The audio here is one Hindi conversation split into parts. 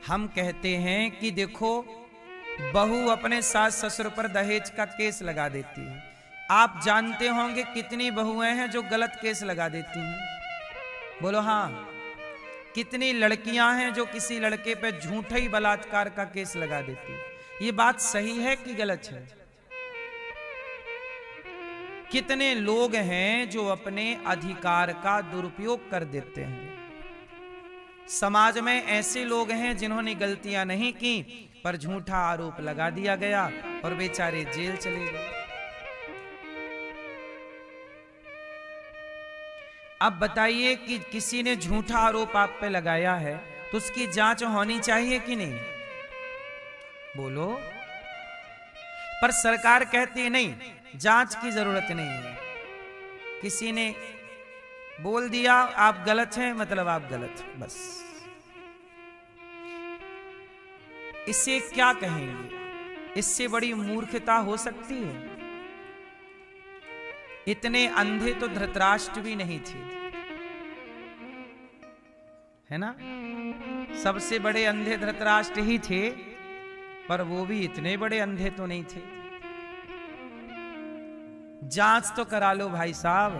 हम कहते हैं कि देखो, बहू अपने सास ससुर पर दहेज का केस लगा देती है। आप जानते होंगे कितनी बहुएं हैं जो गलत केस लगा देती हैं? बोलो हाँ। कितनी लड़कियां हैं जो किसी लड़के पे झूठा ही बलात्कार का केस लगा देती हैं? ये बात सही है कि गलत है? कितने लोग हैं जो अपने अधिकार का दुरुपयोग कर देते हैं? समाज में ऐसे लोग हैं जिन्होंने गलतियां नहीं की पर झूठा आरोप लगा दिया गया और बेचारे जेल चले गए। अब बताइए कि किसी ने झूठा आरोप आप पे लगाया है तो उसकी जांच होनी चाहिए कि नहीं? बोलो। पर सरकार कहती है नहीं, जांच की जरूरत नहीं है। किसी ने बोल दिया आप गलत हैं, मतलब आप गलत हैं, बस। इसे क्या कहेंगे? इससे बड़ी मूर्खता हो सकती है? इतने अंधे तो धृतराष्ट्र भी नहीं थे, है ना? सबसे बड़े अंधे धृतराष्ट्र ही थे, पर वो भी इतने बड़े अंधे तो नहीं थे। जांच तो करा लो भाई साहब।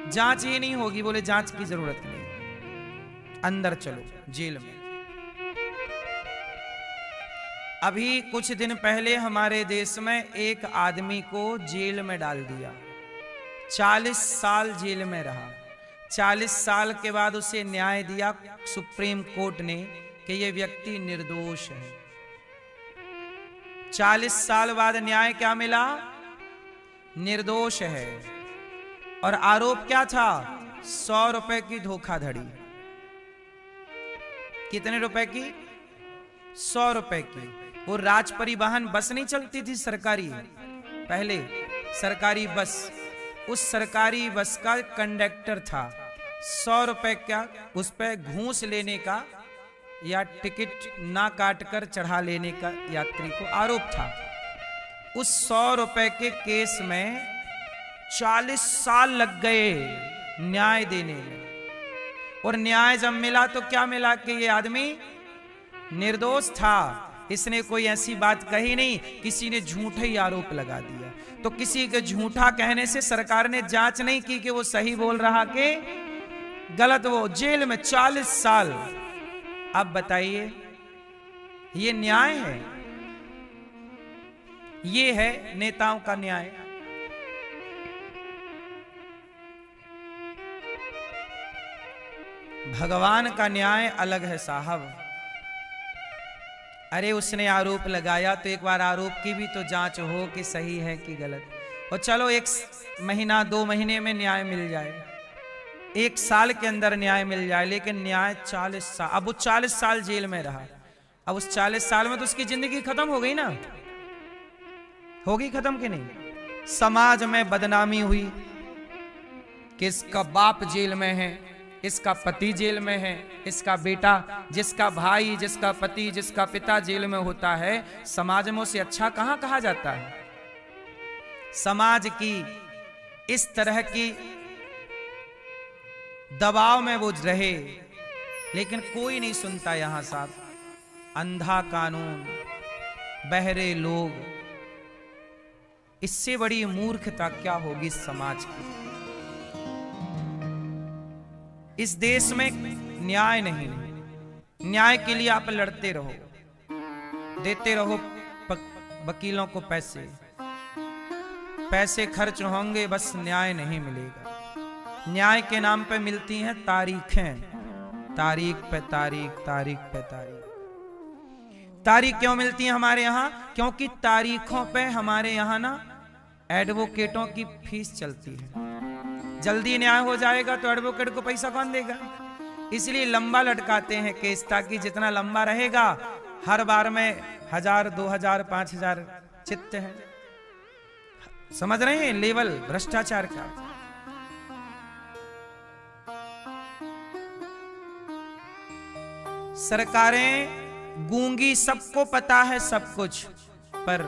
जांच ही नहीं होगी, बोले जांच की जरूरत नहीं, अंदर चलो जेल में। अभी कुछ दिन पहले हमारे देश में एक आदमी को जेल में डाल दिया, 40 साल जेल में रहा। 40 साल के बाद उसे न्याय दिया सुप्रीम कोर्ट ने कि यह व्यक्ति निर्दोष है। 40 साल बाद न्याय क्या मिला? निर्दोष है। और आरोप क्या था? 100 रुपए की धोखाधड़ी। कितने रुपए की? 100 रुपए की। वो राज परिवहन बस नहीं चलती थी सरकारी, पहले सरकारी बस, उस सरकारी बस का कंडक्टर था। 100 रुपए का उस पर घूस लेने का या टिकट ना काटकर चढ़ा लेने का यात्री को आरोप था। उस 100 रुपए के केस में 40 साल लग गए न्याय देने में। और न्याय जब मिला तो क्या मिला कि ये आदमी निर्दोष था। इसने कोई ऐसी बात कही नहीं, किसी ने झूठा ही आरोप लगा दिया। तो किसी के झूठा कहने से सरकार ने जांच नहीं की कि वो सही बोल रहा कि गलत। वो जेल में 40 साल। अब बताइए, ये न्याय है? ये है नेताओं का न्याय? भगवान का न्याय अलग है साहब। अरे उसने आरोप लगाया तो एक बार आरोप की भी तो जांच हो कि सही है कि गलत। और चलो 1 महीना 2 महीने में न्याय मिल जाए, 1 साल के अंदर न्याय मिल जाए, लेकिन न्याय 40 साल। अब वो 40 साल जेल में रहा। अब उस 40 साल में तो उसकी जिंदगी खत्म हो गई ना? होगी खत्म कि नहीं? समाज में बदनामी हुई कि इसका बाप जेल में है, इसका पति जेल में है, इसका बेटा, जिसका भाई, जिसका पति, जिसका पिता जेल में होता है, समाज में उसे अच्छा कहां कहा जाता है? समाज की इस तरह की दबाव में वो रहे, लेकिन कोई नहीं सुनता यहां साहब। अंधा कानून, बहरे लोग, इससे बड़ी मूर्खता क्या होगी समाज की? इस देश में न्याय नहीं। न्याय के लिए आप लड़ते रहो, देते रहो वकीलों को पैसे, पैसे खर्च होंगे, बस न्याय नहीं मिलेगा। न्याय के नाम पे मिलती हैं तारीखें, तारीख पे तारीख, तारीख पे तारीख। तारीख क्यों मिलती है हमारे यहाँ? क्योंकि तारीखों पे हमारे यहाँ ना एडवोकेटों की फीस चलती है। जल्दी न्याय हो जाएगा तो एडवोकेट को पैसा कौन देगा? इसलिए लंबा लटकाते हैं केस, ताकि जितना लंबा रहेगा हर बार में 1000, 2000, 5000 चित्त है। समझ रहे हैं लेवल भ्रष्टाचार का? सरकारें गूंगी, सबको पता है सब कुछ, पर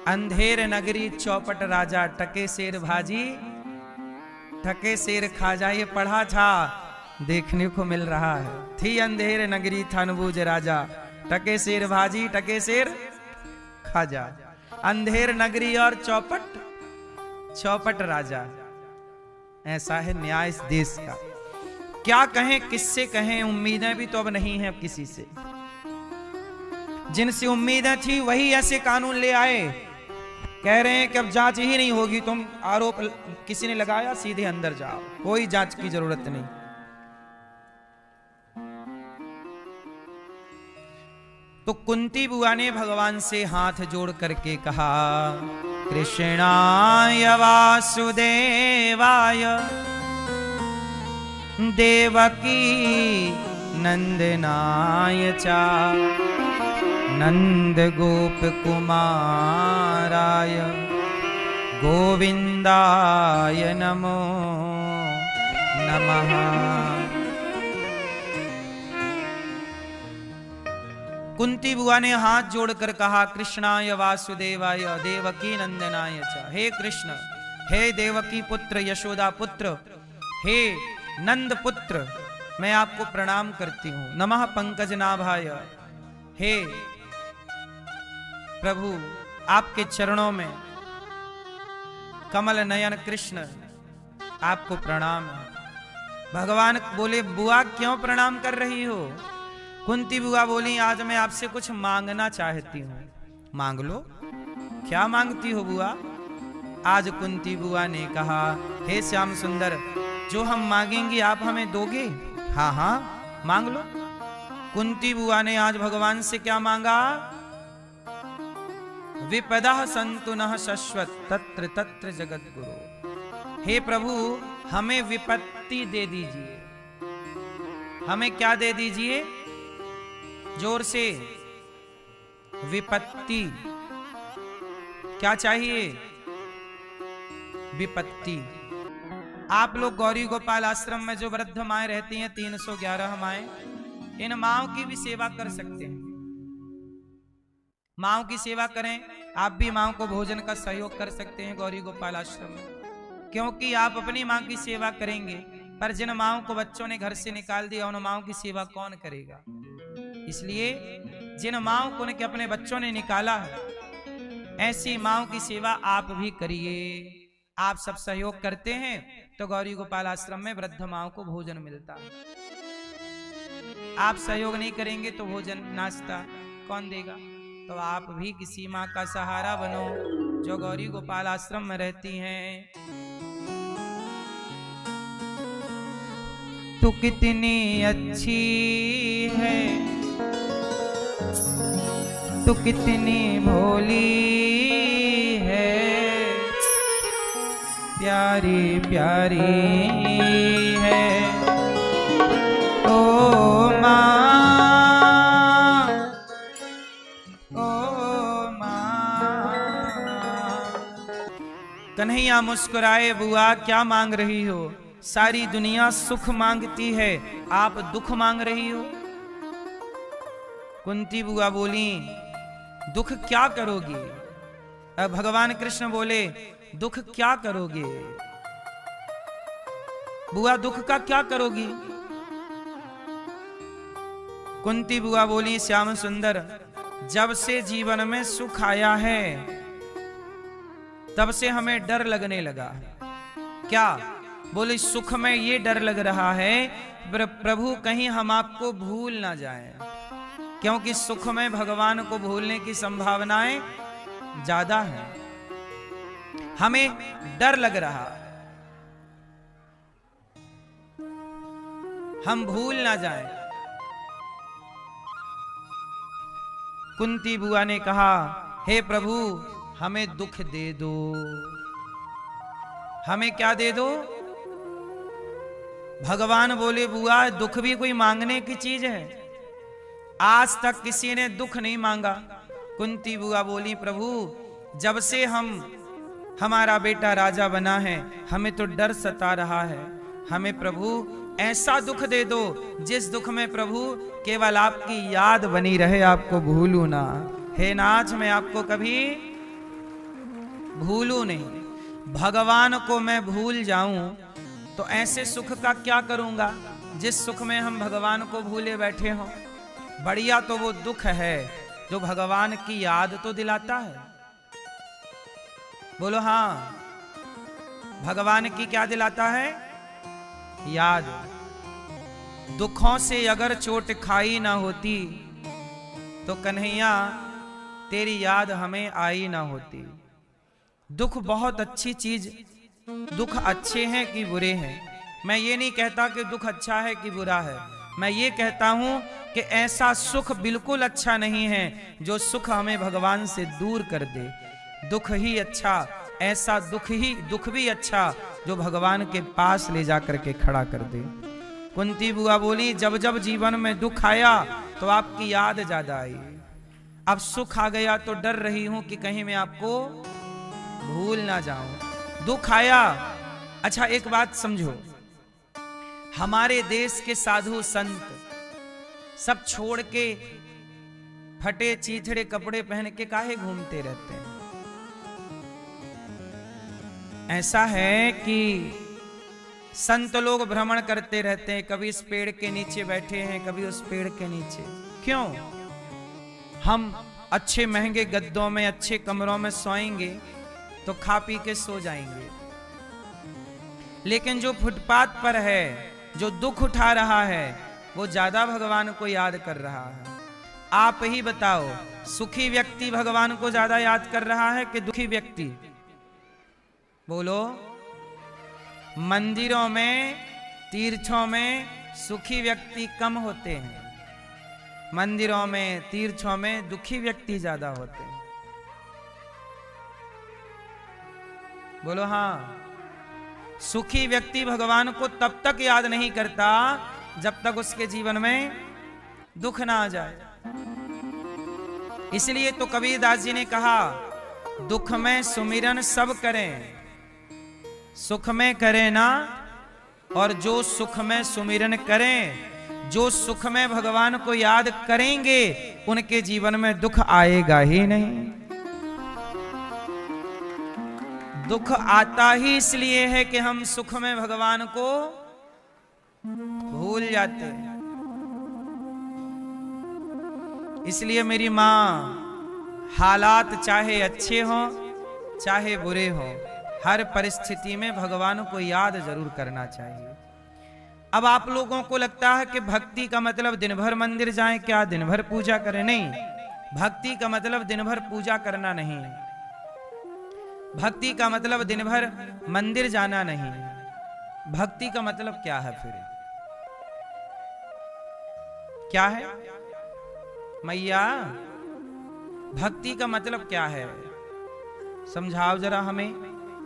अंधेर नगरी चौपट राजा, टके शेर भाजी ठके शेर खाजा। ये पढ़ा था देखने को मिल रहा है। थी अंधेर नगरी थानबूज राजा, टके शेर भाजी टके शेर खाजा। अंधेर नगरी और चौपट चौपट राजा, ऐसा है न्याय इस देश का। क्या कहें किससे कहें, उम्मीदें भी तो अब नहीं है अब किसी से। जिनसे उम्मीदें थी वही ऐसे कानून ले आए, कह रहे हैं कि अब जांच ही नहीं होगी, तुम आरोप किसी ने लगाया सीधे अंदर जाओ, कोई जांच की जरूरत नहीं। तो कुंती बुआ ने भगवान से हाथ जोड़ करके कहा, कृष्णाय वासुदेवाय देवकी नंदनाय चा नंद गोप कुमाराय गोविंदाय नमो नमः। कुंती बुआ ने हाथ जोड़कर कहा, कृष्णाय वासुदेवाय देवकी नंदनाय च। हे कृष्ण, हे देवकी पुत्र, यशोदा पुत्र, हे नंद पुत्र, मैं आपको प्रणाम करती हूं। नमः पंकजनाभाय, हे प्रभु आपके चरणों में कमल नयन कृष्ण आपको प्रणाम है। भगवान बोले, बुआ क्यों प्रणाम कर रही हो? कुंती बुआ बोली, आज मैं आपसे कुछ मांगना चाहती हूँ। मांग लो। क्या मांगती हो बुआ? आज कुंती बुआ ने कहा, हे श्याम सुंदर, जो हम मांगेंगे आप हमें दोगे? हाँ हाँ मांग लो। कुंती बुआ ने आज भगवान से क्या मांगा? विपदा संतु नः शश्वत तत्र तत्र जगत गुरु। हे प्रभु, हमें विपत्ति दे दीजिए। हमें क्या दे दीजिए? जोर से, विपत्ति। क्या चाहिए? विपत्ति। आप लोग गौरी गोपाल आश्रम में जो वृद्ध माएं रहती हैं, 311 माएं, इन माओं की भी सेवा कर सकते हैं। माओं की सेवा करें। आप भी माओं को भोजन का सहयोग कर सकते हैं गौरी गोपाल आश्रम में, क्योंकि आप अपनी मां की सेवा करेंगे, पर जिन माओं को बच्चों ने घर से निकाल दिया, उन माओं की सेवा कौन करेगा? इसलिए जिन माओं को उनके अपने बच्चों ने निकाला है, ऐसी माओं की सेवा आप भी करिए। आप सब सहयोग करते हैं तो गौरी गोपाल आश्रम में वृद्ध माओं को भोजन मिलता है। आप सहयोग नहीं करेंगे तो भोजन नाश्ता कौन देगा? तो आप भी किसी माँ का सहारा बनो जो गौरी गोपाल आश्रम में रहती हैं। तू कितनी अच्छी है, तू कितनी भोली है, प्यारी प्यारी है ओ माँ, ओ माँ। कन्हैया मुस्कुराए, बुआ क्या मांग रही हो? सारी दुनिया सुख मांगती है, आप दुख मांग रही हो। कुंती बुआ बोली, दुख क्या करोगी? अब भगवान कृष्ण बोले, दुख क्या करोगे? बुआ दुख का क्या करोगी? कुंती बुआ बोली, श्याम सुंदर, जब से जीवन में सुख आया है तब से हमें डर लगने लगा। क्या? बोले, सुख में ये डर लग रहा है प्रभु कहीं हम आपको भूल ना जाएं, क्योंकि सुख में भगवान को भूलने की संभावनाएं ज्यादा है। हमें डर लग रहा, हम भूल ना जाएं। कुंती बुआ ने कहा, हे प्रभु हमें दुख दे दो। हमें क्या दे दो? भगवान बोले, बुआ दुख भी कोई मांगने की चीज है? आज तक किसी ने दुख नहीं मांगा। कुंती बुआ बोली, प्रभु जब से हमारा बेटा राजा बना है, हमें तो डर सता रहा है। हमें प्रभु ऐसा दुख दे दो जिस दुख में प्रभु केवल आपकी याद बनी रहे, आपको भूलू ना। हे नाथ, मैं आपको कभी भूलू नहीं। भगवान को मैं भूल जाऊं तो ऐसे सुख का क्या करूंगा? जिस सुख में हम भगवान को भूले बैठे हों, बढ़िया तो वो दुख है जो भगवान की याद तो दिलाता है। बोलो हाँ, भगवान की क्या दिलाता है? याद। दुखों से अगर चोट खाई ना होती तो कन्हैया तेरी याद हमें आई ना होती। दुख बहुत अच्छी चीज, दुख अच्छे हैं कि बुरे हैं, मैं ये नहीं कहता कि दुख अच्छा है कि बुरा है। मैं ये कहता हूं कि ऐसा सुख बिल्कुल अच्छा नहीं है जो सुख हमें भगवान से दूर कर दे। दुख ही अच्छा, ऐसा दुख भी अच्छा जो भगवान के पास ले जा करके खड़ा कर दे। कुंती बुआ बोली, जब जब जीवन में दुख आया तो आपकी याद ज्यादा आई। अब सुख आ गया तो डर रही हूं कि कहीं मैं आपको भूल ना जाऊं। दुख आया, अच्छा एक बात समझो, हमारे देश के साधु संत सब छोड़ के फटे चीथड़े कपड़े पहन के काहे घूमते रहते हैं? ऐसा है कि संत लोग भ्रमण करते रहते हैं, कभी इस पेड़ के नीचे बैठे हैं, कभी उस पेड़ के नीचे। क्यों? हम अच्छे महंगे गद्दों में, अच्छे कमरों में सोएंगे तो खा पी के सो जाएंगे, लेकिन जो फुटपाथ पर है, जो दुख उठा रहा है, वो ज्यादा भगवान को याद कर रहा है। आप ही बताओ, सुखी व्यक्ति भगवान को ज्यादा याद कर रहा है कि दुखी व्यक्ति? बोलो। मंदिरों में, तीर्थों में सुखी व्यक्ति कम होते हैं, मंदिरों में, तीर्थों में दुखी व्यक्ति ज्यादा होते हैं। बोलो हाँ। सुखी व्यक्ति भगवान को तब तक याद नहीं करता जब तक उसके जीवन में दुख ना आ जाए। इसलिए तो कबीरदास जी ने कहा, दुख में सुमिरन सब करें, सुख में करें ना। और जो सुख में सुमिरन करें, जो सुख में भगवान को याद करेंगे, उनके जीवन में दुख आएगा ही नहीं। दुख आता ही इसलिए है कि हम सुख में भगवान को भूल जाते हैं। इसलिए मेरी मां, हालात चाहे अच्छे हों चाहे बुरे हों, हर परिस्थिति में भगवान को याद जरूर करना चाहिए। अब आप लोगों को लगता है कि भक्ति का मतलब दिन भर मंदिर जाएं, क्या दिन भर पूजा करें? नहीं, भक्ति का मतलब दिन भर पूजा करना नहीं, भक्ति का मतलब दिन भर मंदिर जाना नहीं। भक्ति का मतलब क्या है फिर? क्या है मैया? भक्ति का मतलब क्या है? समझाओ जरा हमें,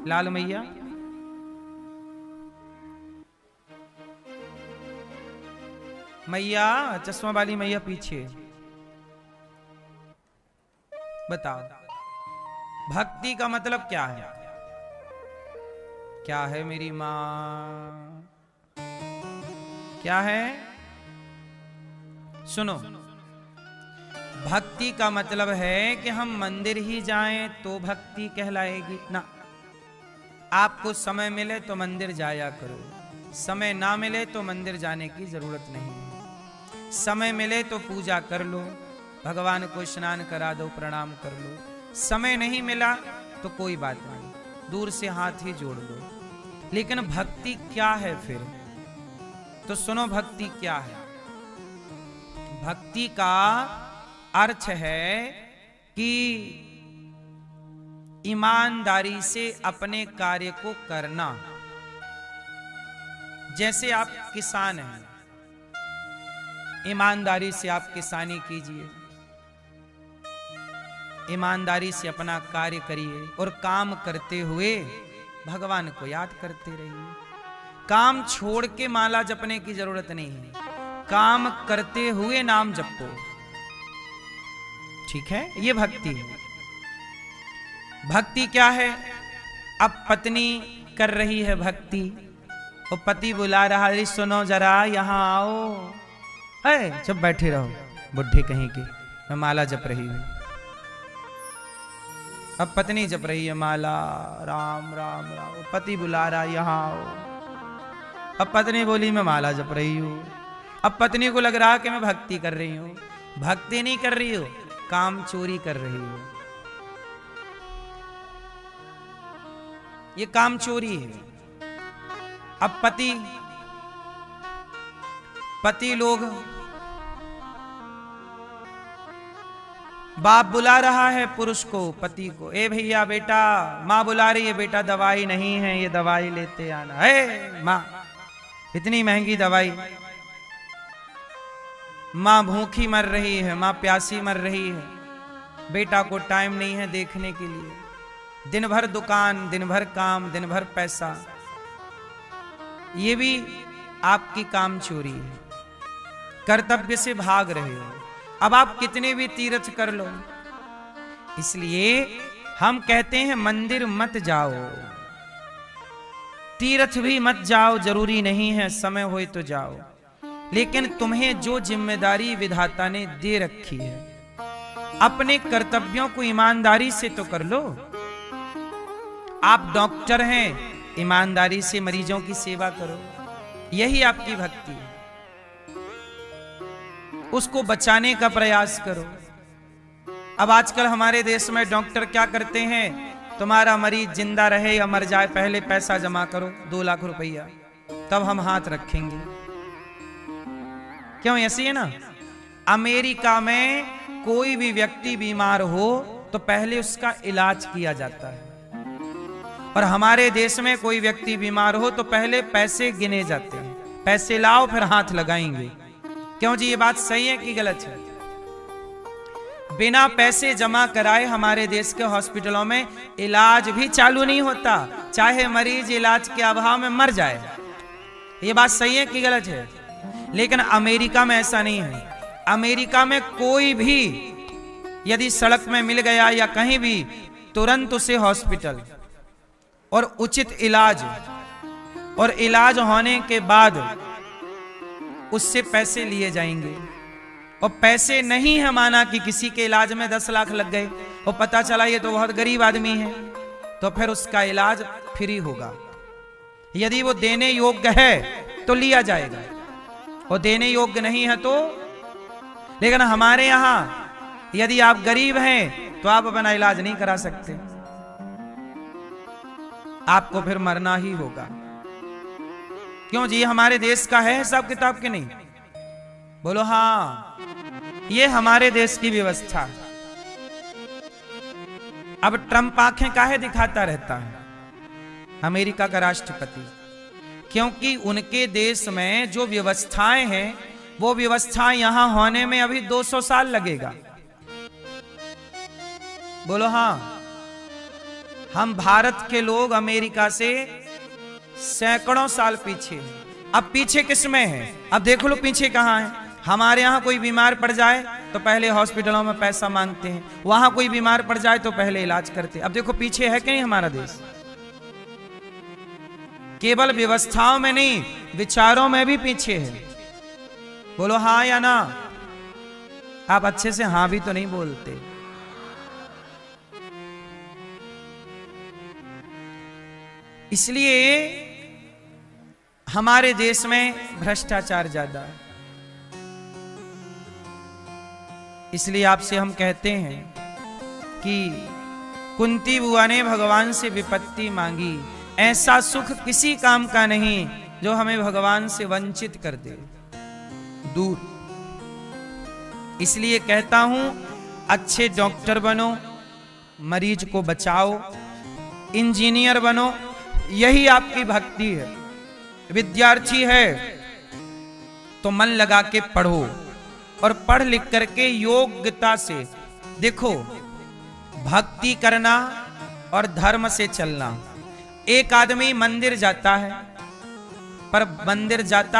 लाल मैया। मैया, चश्मा वाली मैया पीछे बताओ, भक्ति का मतलब क्या है? क्या है मेरी मां? क्या है? सुनो, भक्ति का मतलब है कि हम मंदिर ही जाएं तो भक्ति कहलाएगी ना। आपको समय मिले तो मंदिर जाया करो, समय ना मिले तो मंदिर जाने की जरूरत नहीं। समय मिले तो पूजा कर लो, भगवान को स्नान करा दो, प्रणाम कर लो। समय नहीं मिला तो कोई बात नहीं, दूर से हाथ ही जोड़ लो। लेकिन भक्ति क्या है फिर? तो सुनो, भक्ति क्या है? भक्ति का अर्थ है कि ईमानदारी से अपने कार्य को करना। जैसे आप किसान हैं, ईमानदारी से आप किसानी कीजिए, ईमानदारी से अपना कार्य करिए और काम करते हुए भगवान को याद करते रहिए। काम छोड़ के माला जपने की जरूरत नहीं है, काम करते हुए नाम जपो। ठीक है, ये भक्ति है। भक्ति क्या है? अब पत्नी कर रही है भक्ति, वो पति बुला रहा है, सुनो जरा यहां आओ। है, जब बैठे रहो बुढ़े कहीं के, मैं माला जप रही हूं। अब पत्नी जप रही है माला, राम राम राम, पति बुला रहा, यहां आओ। अब पत्नी बोली मैं माला जप रही हूं। अब पत्नी को लग रहा कि मैं भक्ति कर रही हूं। भक्ति नहीं कर रही हो, काम चोरी कर रही हो। ये काम चोरी है। अब पति लोग, बाप बुला रहा है पुरुष को, पति को, ए भैया बेटा, माँ बुला रही है बेटा दवाई नहीं है, ये दवाई लेते आना है। माँ इतनी महंगी दवाई, माँ भूखी मर रही है, माँ प्यासी मर रही है, बेटा को टाइम नहीं है देखने के लिए। दिन भर दुकान, दिन भर काम, दिन भर पैसा। ये भी आपकी काम चोरी है। कर्तव्य से भाग रहे हो। अब आप कितने भी तीर्थ कर लो। इसलिए हम कहते हैं मंदिर मत जाओ, तीर्थ भी मत जाओ, जरूरी नहीं है, समय होए तो जाओ। लेकिन तुम्हें जो जिम्मेदारी विधाता ने दे रखी है, अपने कर्तव्यों को ईमानदारी से तो कर लो। आप डॉक्टर हैं, ईमानदारी से मरीजों की सेवा करो, यही आपकी भक्ति है। उसको बचाने का प्रयास करो। अब आजकल हमारे देश में डॉक्टर क्या करते हैं, तुम्हारा मरीज जिंदा रहे या मर जाए पहले पैसा जमा करो 2 लाख रुपया, तब हम हाथ रखेंगे। क्यों ऐसी है ना? अमेरिका में कोई भी व्यक्ति बीमार हो तो पहले उसका इलाज किया जाता है, और हमारे देश में कोई व्यक्ति बीमार हो तो पहले पैसे गिने जाते हैं। पैसे लाओ फिर हाथ लगाएंगे। क्यों जी, ये बात सही है कि गलत है? बिना पैसे जमा कराए हमारे देश के हॉस्पिटलों में इलाज भी चालू नहीं होता, चाहे मरीज इलाज के अभाव में मर जाए। ये बात सही है कि गलत है? लेकिन अमेरिका में ऐसा नहीं है। अमेरिका में कोई भी यदि सड़क में मिल गया या कहीं भी, तुरंत उसे हॉस्पिटल और उचित इलाज, और इलाज होने के बाद उससे पैसे लिए जाएंगे। और पैसे नहीं है, माना कि किसी के इलाज में 10 लाख लग गए और पता चला ये तो बहुत गरीब आदमी है, तो फिर उसका इलाज फ्री होगा। यदि वो देने योग्य है तो लिया जाएगा, और देने योग्य नहीं है तो। लेकिन हमारे यहां यदि आप गरीब हैं तो आप अपना इलाज नहीं करा सकते, आपको फिर मरना ही होगा। क्यों जी, हमारे देश का है हिसाब किताब के नहीं? बोलो हाँ, ये हमारे देश की व्यवस्था है। अब ट्रंप आंखें काहे दिखाता रहता है, अमेरिका का राष्ट्रपति? क्योंकि उनके देश में जो व्यवस्थाएं हैं, वो व्यवस्थाएं यहां होने में अभी 200 साल लगेगा। बोलो हाँ। हम भारत के लोग अमेरिका से सैकड़ों साल पीछे हैं। अब पीछे किसमें है? अब देख लो पीछे कहां है। हमारे यहां कोई बीमार पड़ जाए तो पहले हॉस्पिटलों में पैसा मांगते हैं, वहां कोई बीमार पड़ जाए तो पहले इलाज करते हैं। अब देखो पीछे है कि नहीं हमारा देश? केवल व्यवस्थाओं में नहीं, विचारों में भी पीछे है। बोलो हाँ या ना? आप अच्छे से हाँ भी तो नहीं बोलते। इसलिए हमारे देश में भ्रष्टाचार ज्यादा है। इसलिए आपसे हम कहते हैं कि कुंती बुआ ने भगवान से विपत्ति मांगी, ऐसा सुख किसी काम का नहीं जो हमें भगवान से वंचित कर दे, दूर। इसलिए कहता हूं, अच्छे डॉक्टर बनो, मरीज को बचाओ, इंजीनियर बनो, यही आपकी भक्ति है। विद्यार्थी है तो मन लगा के पढ़ो, और पढ़ लिख करके योग्यता से, देखो भक्ति करना और धर्म से चलना। एक आदमी मंदिर जाता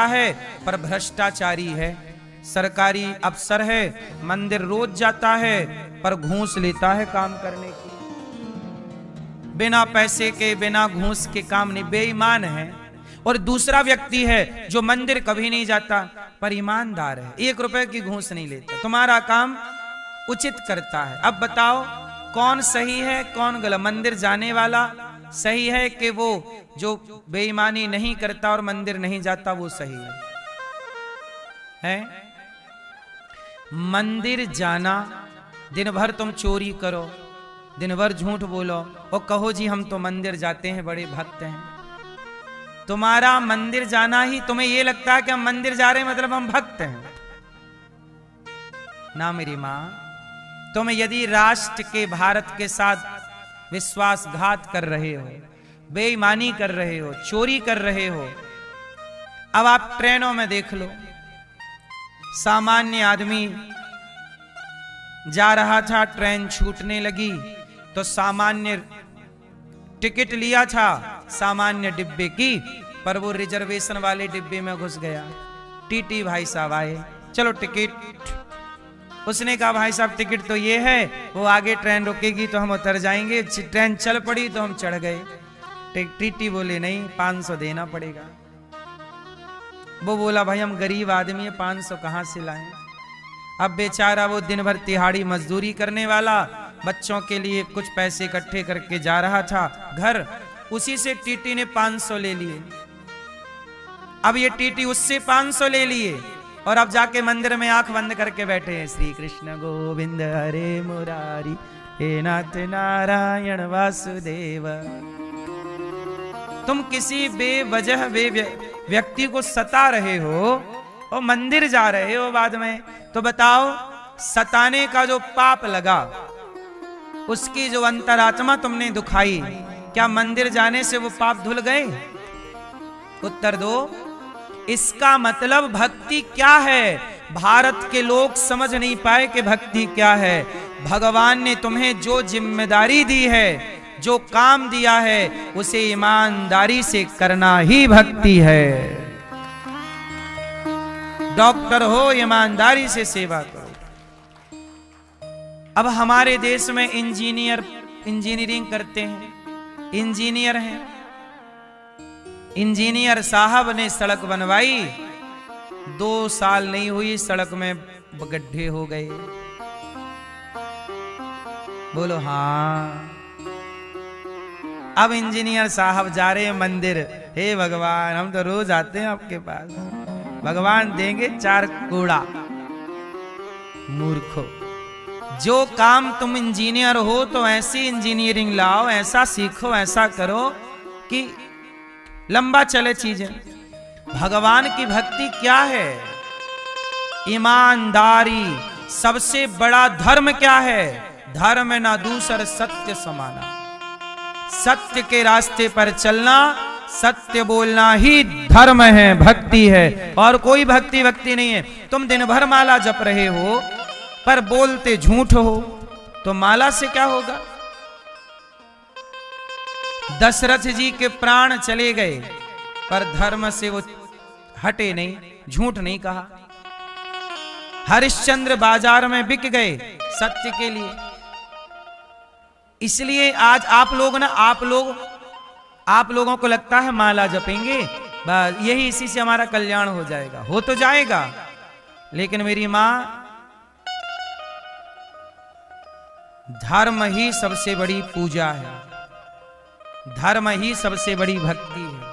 है पर भ्रष्टाचारी है, सरकारी अफसर है, मंदिर रोज जाता है पर घूस लेता है काम करने की। बिना पैसे के, बिना घूस के काम नहीं, बेईमान है। और दूसरा व्यक्ति है जो मंदिर कभी नहीं जाता पर ईमानदार है, 1 रुपए की घूस नहीं लेता, तुम्हारा काम उचित करता है। अब बताओ कौन सही है कौन गलत? मंदिर जाने वाला सही है कि वो जो बेईमानी नहीं करता और मंदिर नहीं जाता वो सही है? मंदिर जाना, दिन भर तुम चोरी करो, दिन भर झूठ बोलो और कहो जी हम तो मंदिर जाते हैं, बड़े भक्त हैं। तुम्हारा मंदिर जाना ही तुम्हें ये लगता है कि हम मंदिर जा रहे हैं मतलब हम भक्त हैं ना मेरी मां। तुम यदि राष्ट्र के, भारत के साथ विश्वासघात कर रहे हो, बेईमानी कर रहे हो, चोरी कर रहे हो। अब आप ट्रेनों में देख लो, सामान्य आदमी जा रहा था, ट्रेन छूटने लगी तो सामान्य टिकट लिया था सामान्य डिब्बे की, पर वो रिजर्वेशन वाले डिब्बे में घुस गया। टीटी भाई साहब आए, चलो टिकट। उसने कहा भाई साहब टिकट तो ये है, वो आगे ट्रेन रुकेगी तो हम उतर जाएंगे। ट्रेन चल पड़ी तो हम चढ़ गए। टीटी बोले नहीं, 500 देना पड़ेगा। वो बोला भाई हम गरीब आदमी है, 500 कहां से लाएं। अब बेचारा वो दिन भर तिहाड़ी मजदूरी करने वाला बच्चों के लिए कुछ पैसे इकट्ठे करके जा रहा था घर, उसी से टीटी ने 500 ले लिए। अब ये टीटी उससे 500 ले लिए और अब जाके मंदिर में आंख बंद करके बैठे हैं, श्री कृष्ण गोविंद हरे मुरारी हे नाथ नारायण वासुदेव। तुम किसी बेवजह व्यक्ति को सता रहे हो और मंदिर जा रहे हो बाद में, तो बताओ सताने का जो पाप लगा, उसकी जो अंतरात्मा तुमने दुखाई, क्या मंदिर जाने से वो पाप धुल गए? उत्तर दो। इसका मतलब भक्ति क्या है? भारत के लोग समझ नहीं पाए कि भक्ति क्या है। भगवान ने तुम्हें जो जिम्मेदारी दी है, जो काम दिया है, उसे ईमानदारी से करना ही भक्ति है। डॉक्टर हो, ईमानदारी से सेवा करो। अब हमारे देश में इंजीनियरिंग करते हैं, इंजीनियर हैं। इंजीनियर साहब ने सड़क बनवाई, 2 साल नहीं हुई सड़क में गड्ढे हो गए। बोलो हाँ। अब इंजीनियर साहब जा रहे हैं मंदिर, हे भगवान हम तो रोज आते हैं आपके पास, भगवान देंगे 4 कूड़ा। मूर्खो, जो काम तुम इंजीनियर हो तो ऐसी इंजीनियरिंग लाओ, ऐसा सीखो, ऐसा करो कि लंबा चले चीजें। भगवान की भक्ति क्या है? ईमानदारी। सबसे बड़ा धर्म क्या है? धर्म ना दूसर सत्य समाना। सत्य के रास्ते पर चलना, सत्य बोलना ही धर्म है, भक्ति है, और कोई भक्ति नहीं है। तुम दिन भर माला जप रहे हो पर बोलते झूठ हो, तो माला से क्या होगा? दशरथ जी के प्राण चले गए पर धर्म से वो हटे नहीं, झूठ नहीं कहा। हरिश्चंद्र बाजार में बिक गए सत्य के लिए। इसलिए आज आप लोगों को लगता है माला जपेंगे बस यही, इसी से हमारा कल्याण हो जाएगा। हो तो जाएगा, लेकिन मेरी मां, धर्म ही सबसे बड़ी पूजा है, धर्म ही सबसे बड़ी भक्ति है।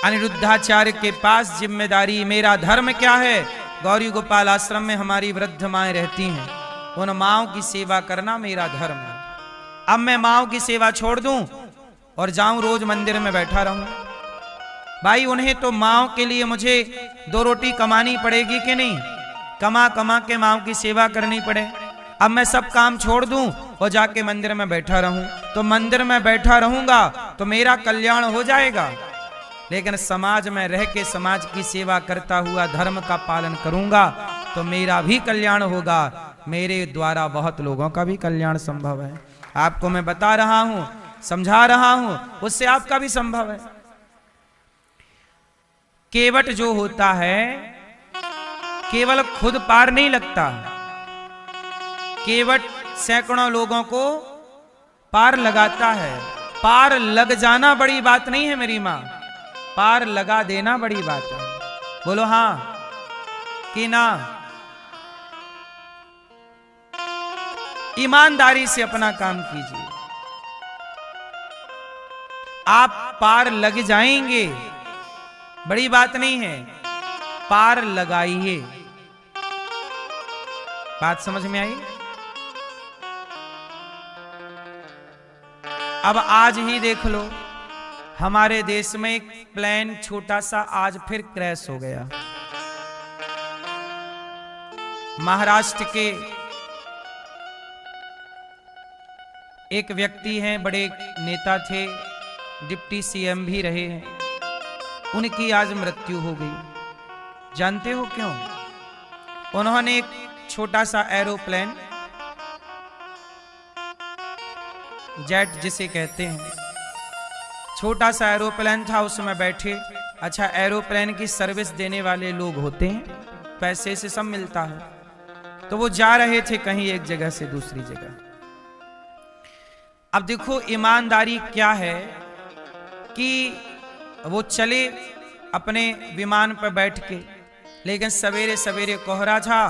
अनिरुद्धाचार्य के पास जिम्मेदारी, मेरा धर्म क्या है? गौरी गोपाल आश्रम में हमारी वृद्ध माएं रहती हैं, उन माओं की सेवा करना मेरा धर्म है। अब मैं माओं की सेवा छोड़ दूं और जाऊं रोज मंदिर में बैठा रहूं? भाई उन्हें तो माओं के लिए मुझे 2 रोटी कमानी पड़ेगी कि नहीं? कमा कमा के माओं की सेवा करनी पड़े। अब मैं सब काम छोड़ दूं और जाके मंदिर में बैठा रहूं, तो मंदिर में बैठा रहूंगा तो मेरा कल्याण हो जाएगा। लेकिन समाज में रह के समाज की सेवा करता हुआ धर्म का पालन करूंगा तो मेरा भी कल्याण होगा, मेरे द्वारा बहुत लोगों का भी कल्याण संभव है। आपको मैं बता रहा हूं, समझा रहा हूं, उससे आपका भी संभव है। केवट जो होता है केवल खुद पार नहीं लगता, केवट सैकड़ों लोगों को पार लगाता है। पार लग जाना बड़ी बात नहीं है मेरी मां, पार लगा देना बड़ी बात है। बोलो हां कि ना? ईमानदारी से अपना काम कीजिए। आप पार लग जाएंगे, बड़ी बात नहीं है, पार लगाइए। बात समझ में आई? अब आज ही देख लो, हमारे देश में एक प्लेन छोटा सा आज फिर क्रैश हो गया। महाराष्ट्र के एक व्यक्ति हैं, बड़े नेता थे, डिप्टी सीएम भी रहे हैं, उनकी आज मृत्यु हो गई। जानते हो क्यों? उन्होंने एक छोटा सा एरोप्लेन, जेट जिसे कहते हैं, छोटा सा एरोप्लेन था, उसमें बैठे। अच्छा, एरोप्लेन की सर्विस देने वाले लोग होते हैं, पैसे से सब मिलता है, तो वो जा रहे थे कहीं एक जगह से दूसरी जगह। अब देखो ईमानदारी क्या है कि वो चले अपने विमान पर बैठ के, लेकिन सवेरे सवेरे कोहरा था,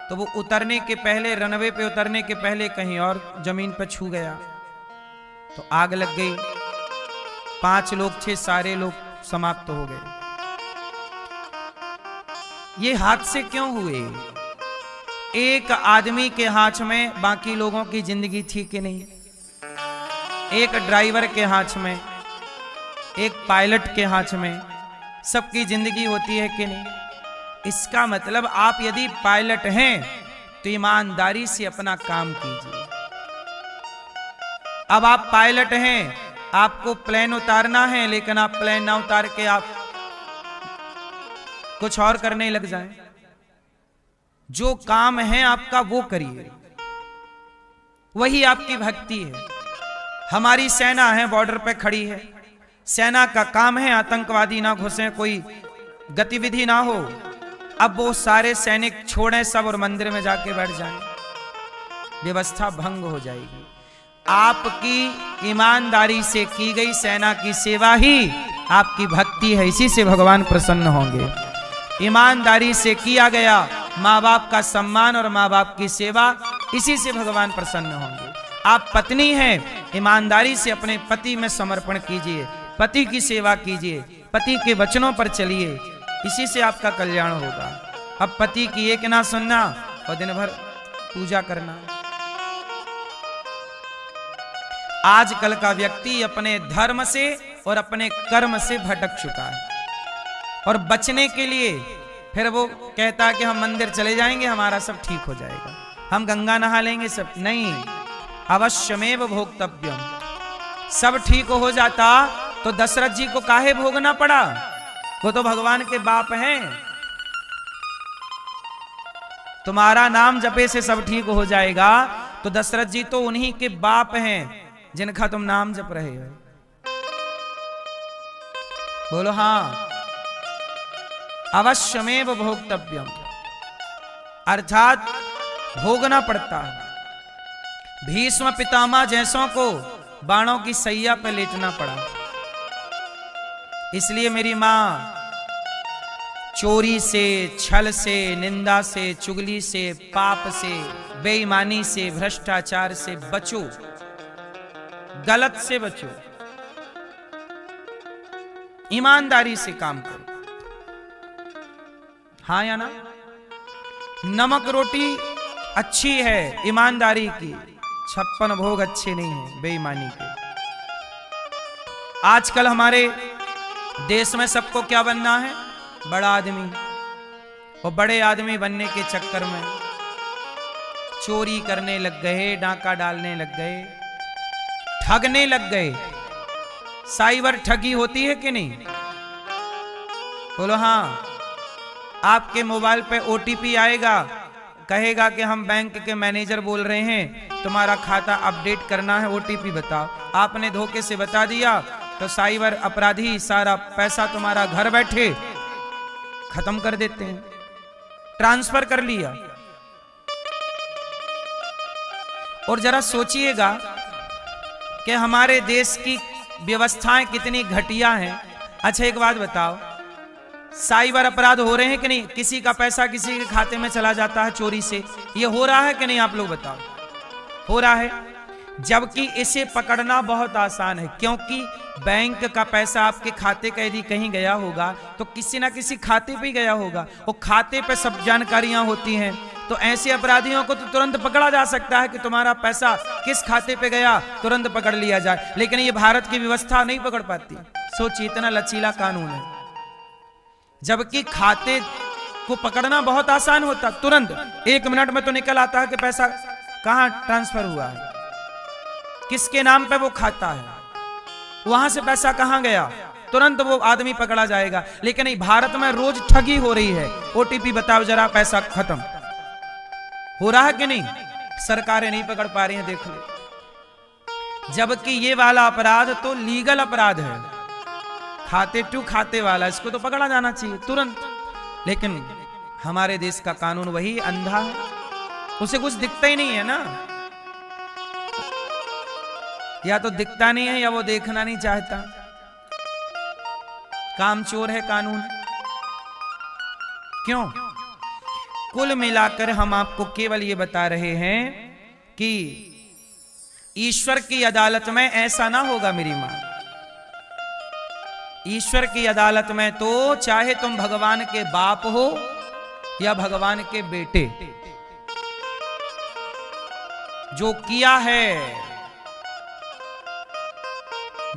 तो वो उतरने के पहले, रनवे पे उतरने के पहले कहीं और जमीन पर छू गया, तो आग लग गई। 5 लोग थे, सारे लोग समाप्त हो गए। ये हादसे क्यों हुए? एक आदमी के हाथ में बाकी लोगों की जिंदगी थी कि नहीं? एक ड्राइवर के हाथ में, एक पायलट के हाथ में सबकी जिंदगी होती है कि नहीं? इसका मतलब आप यदि पायलट हैं तो ईमानदारी से अपना काम कीजिए। अब आप पायलट हैं, आपको प्लेन उतारना है, लेकिन आप प्लेन ना उतार के आप कुछ और करने लग जाएं। जो काम है आपका वो करिए, वही आपकी भक्ति है। हमारी सेना है, बॉर्डर पे खड़ी है, सेना का काम है आतंकवादी ना घुसे, कोई गतिविधि ना हो। अब वो सारे सैनिक छोड़ें सब और मंदिर में जाके बैठ जाएं, व्यवस्था भंग हो जाएगी। आपकी ईमानदारी से की गई सेना की सेवा ही आपकी भक्ति है, इसी से भगवान प्रसन्न होंगे। ईमानदारी से किया गया माँ बाप का सम्मान और माँ बाप की सेवा, इसी से भगवान प्रसन्न होंगे। आप पत्नी हैं, ईमानदारी से अपने पति में समर्पण कीजिए, पति की सेवा कीजिए, पति के वचनों पर चलिए, इसी से आपका कल्याण होगा। अब पति की एक ना सुनना और दिन भर पूजा करना। आजकल का व्यक्ति अपने धर्म से और अपने कर्म से भटक चुका है, और बचने के लिए फिर वो कहता है कि हम मंदिर चले जाएंगे, हमारा सब ठीक हो जाएगा, हम गंगा नहा लेंगे, सब नहीं। अवश्यमेव भोक्तव्यम। सब ठीक हो जाता तो दशरथ जी को काहे भोगना पड़ा? वो तो भगवान के बाप हैं। तुम्हारा नाम जपे से सब ठीक हो जाएगा, तो दशरथ जी तो उन्हीं के बाप हैं जिनका तुम नाम जप रहे हो। बोलो हाँ। अवश्यमेव भोक्तव्यम, अर्थात भोगना पड़ता है। भीष्म पितामह जैसों को बाणों की सैया पर लेटना पड़ा। इसलिए मेरी मां चोरी से, छल से, निंदा से, चुगली से, पाप से, बेईमानी से, भ्रष्टाचार से बचो, गलत से बचो, ईमानदारी से काम करो। हाँ या ना? नमक रोटी अच्छी है ईमानदारी की, 56 भोग अच्छे नहीं है बेईमानी के। आजकल हमारे देश में सबको क्या बनना है? बड़ा आदमी। और बड़े आदमी बनने के चक्कर में चोरी करने लग गए, डाका डालने लग गए, ठगने लग गए। साइबर ठगी होती है कि नहीं? बोलो हाँ। आपके मोबाइल पे ओटीपी आएगा, कहेगा कि हम बैंक के मैनेजर बोल रहे हैं, तुम्हारा खाता अपडेट करना है, ओटीपी बताओ। आपने धोखे से बता दिया तो साइबर अपराधी सारा पैसा तुम्हारा घर बैठे खत्म कर देते हैं, ट्रांसफर कर लिया। और जरा सोचिएगा कि हमारे देश की व्यवस्थाएं कितनी घटिया हैं। अच्छा एक बात बताओ, साइबर अपराध हो रहे हैं कि नहीं? किसी का पैसा किसी के खाते में चला जाता है चोरी से, ये हो रहा है कि नहीं? आप लोग बताओ। हो रहा है। जबकि इसे पकड़ना बहुत आसान है, क्योंकि बैंक का पैसा आपके खाते का यदि कहीं गया होगा तो किसी ना किसी खाते पे गया होगा, वो खाते पे सब जानकारियां होती हैं। तो ऐसे अपराधियों को तो तुरंत पकड़ा जा सकता है कि तुम्हारा पैसा किस खाते पे गया, तुरंत पकड़ लिया जाए। लेकिन ये भारत की व्यवस्था नहीं पकड़ पाती। सोचिए, इतना लचीला कानून है, जबकि खाते को पकड़ना बहुत आसान होता, तुरंत 1 मिनट में तो निकल आता है कि पैसा कहां ट्रांसफर हुआ है, किसके नाम पे वो खाता है, वहां से पैसा कहां गया, तुरंत वो आदमी पकड़ा जाएगा। लेकिन नहीं, भारत में रोज ठगी हो रही है। ओटीपी बताओ जरा, पैसा खत्म हो रहा है कि नहीं, सरकारें नहीं पकड़ पा रही हैं, देख लो। जबकि ये वाला अपराध तो लीगल अपराध है, खाते टू खाते वाला, इसको तो पकड़ा जाना चाहिए तुरंत। लेकिन हमारे देश का कानून वही अंधा है, उसे कुछ दिखता ही नहीं है ना, या तो दिखता नहीं है या वो देखना नहीं चाहता। कामचोर है कानून। क्यों? कुल मिलाकर हम आपको केवल ये बता रहे हैं कि ईश्वर की अदालत में ऐसा ना होगा मेरी मां। ईश्वर की अदालत में तो चाहे तुम भगवान के बाप हो या भगवान के बेटे, जो किया है,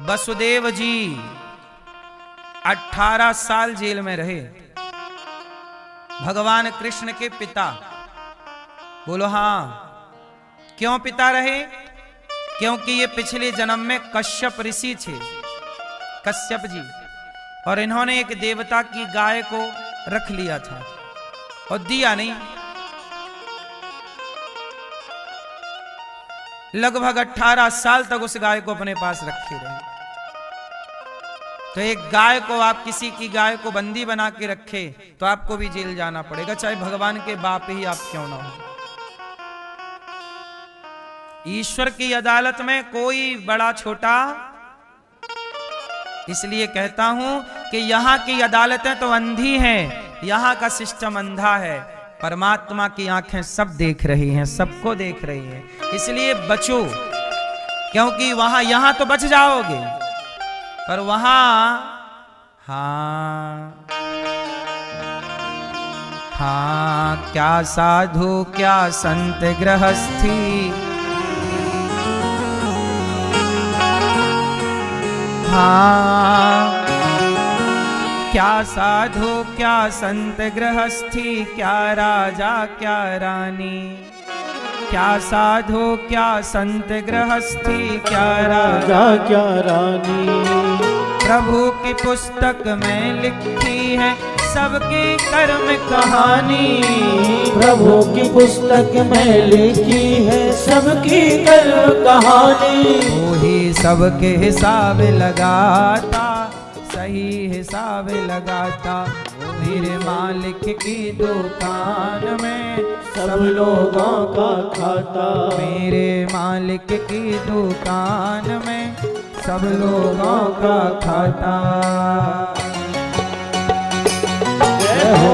वसुदेव जी 18 साल जेल में रहे, भगवान कृष्ण के पिता। बोलो हां, क्यों पिता रहे? क्योंकि ये पिछले जन्म में कश्यप ऋषि थे, कश्यप जी, और इन्होंने एक देवता की गाय को रख लिया था और दिया नहीं। लगभग 18 साल तक उस गाय को अपने पास रखे रहे। तो एक गाय को, आप किसी की गाय को बंदी बना के रखे तो आपको भी जेल जाना पड़ेगा, चाहे भगवान के बाप ही आप क्यों ना हो। ईश्वर की अदालत में कोई बड़ा छोटा, इसलिए कहता हूं कि यहां की अदालतें तो अंधी हैं, यहां का सिस्टम अंधा है। परमात्मा की आंखें सब देख रही हैं, सबको देख रही हैं। इसलिए बचो, क्योंकि वहां, यहां तो बच जाओगे, पर वहां हाँ, क्या साधु क्या संत गृहस्थी, हाँ, क्या साधु क्या संत गृहस्थी, क्या राजा क्या रानी, क्या साधु क्या संत गृहस्थी, क्या राजा क्या रानी। प्रभु की पुस्तक में लिखी है सबकी कर्म कहानी, प्रभु की पुस्तक में लिखी है सबकी कर्म कहानी। वही सबके हिसाब लगाता, सही हिसाब लगाता, मेरे मालिक की दुकान में सब लोगों का खाता, मेरे मालिक की दुकान में सब लोगों का खाता। जय हो।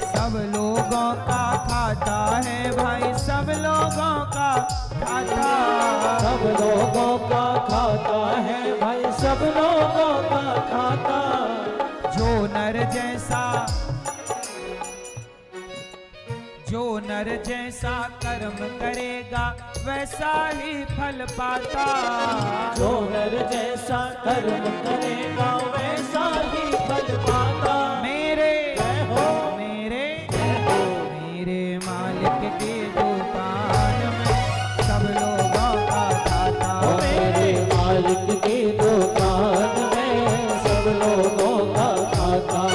सब लोगों का खाता है भाई, सब लोगों का खाता, सब लोगों का खाता है भाई, सब लोगों का खाता। जो नर जैसा कर्म करेगा वैसा ही फल पाता, जो नर जैसा कर्म करेगा वैसा ही फल पाता। मेरे मालिक की दुकान में सब लोगों का खाता, मेरे मालिक की दुकान में सब लोगों का खाता।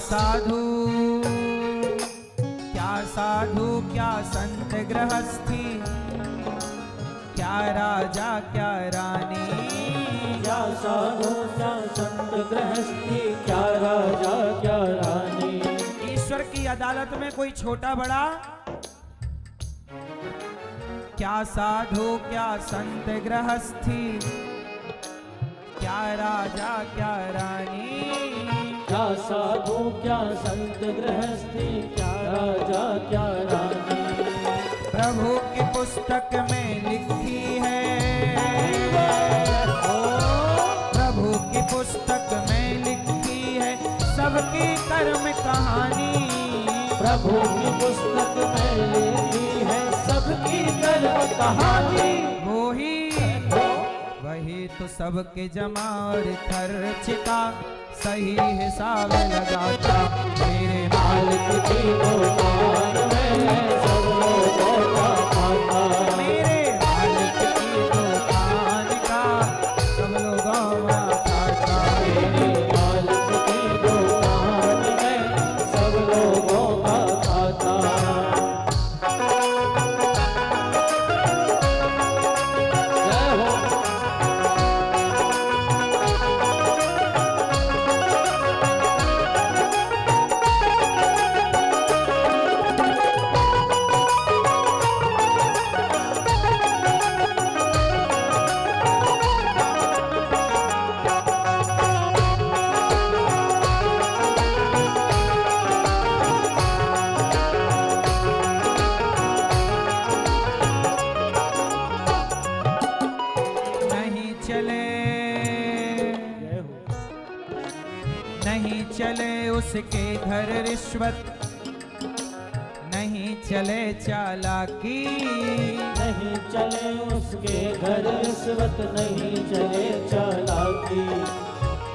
साधु क्या संत गृहस्थी, क्या राजा क्या रानी। क्या साधु क्या संत गृहस्थी, क्या राजा क्या रानी। ईश्वर की अदालत में कोई छोटा बड़ा, क्या साधु क्या संत गृहस्थी, क्या राजा क्या रानी। क्या साधु क्या संत गृहस्थी, क्या राजा क्या रानी। प्रभु की पुस्तक में लिखी है, प्रभु की पुस्तक में लिखी है सबकी कर्म कहानी। प्रभु की पुस्तक में लिखी है सबकी कर्म कहानी। वही तो सबके जमा और खर्च का सही हिसाब लगाता। मेरे मालिक की दुकान में सब लोगों का खाता। मेरे मालिक की दुकान का सब लोगों का खाता। मेरे मालिक की दुकान में सब लोगों का खाता। जय हो। नहीं चले उसके घर रिश्वत, नहीं चले चालाकी। नहीं चले उसके घर रिश्वत, नहीं चले चालाकी।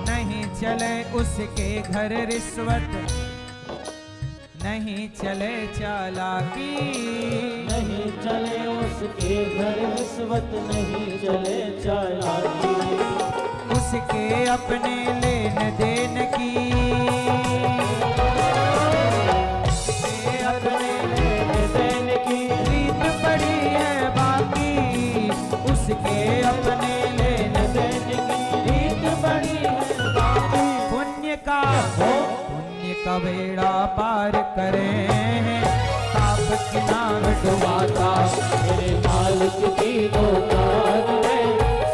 नहीं चले उसके घर रिश्वत, नहीं चले चालाकी। नहीं चले उसके घर रिश्वत, नहीं चले चालाकी। उसके अपने लेन देन की, उसके अपने लेन देन की रीत पड़ी है बाकी। उसके अपने लेन देन की रीत बड़ी है बाकी। पुण्य का बेड़ा पार करें, पाप की नाव डुबाता। मेरे मालिक की दुकान में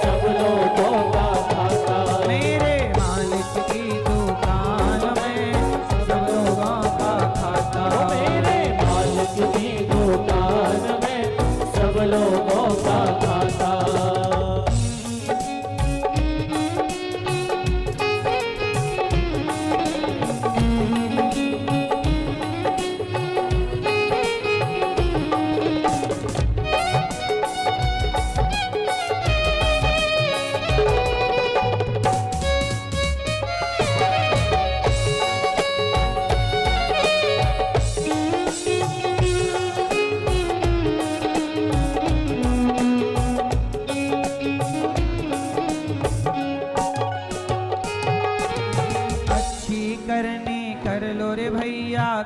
सब लोगों का खाता। मेरे मालिक की दुकान में सब लोगों का खाता। मेरे मालिक की दुकान में सब लोगों का खाता।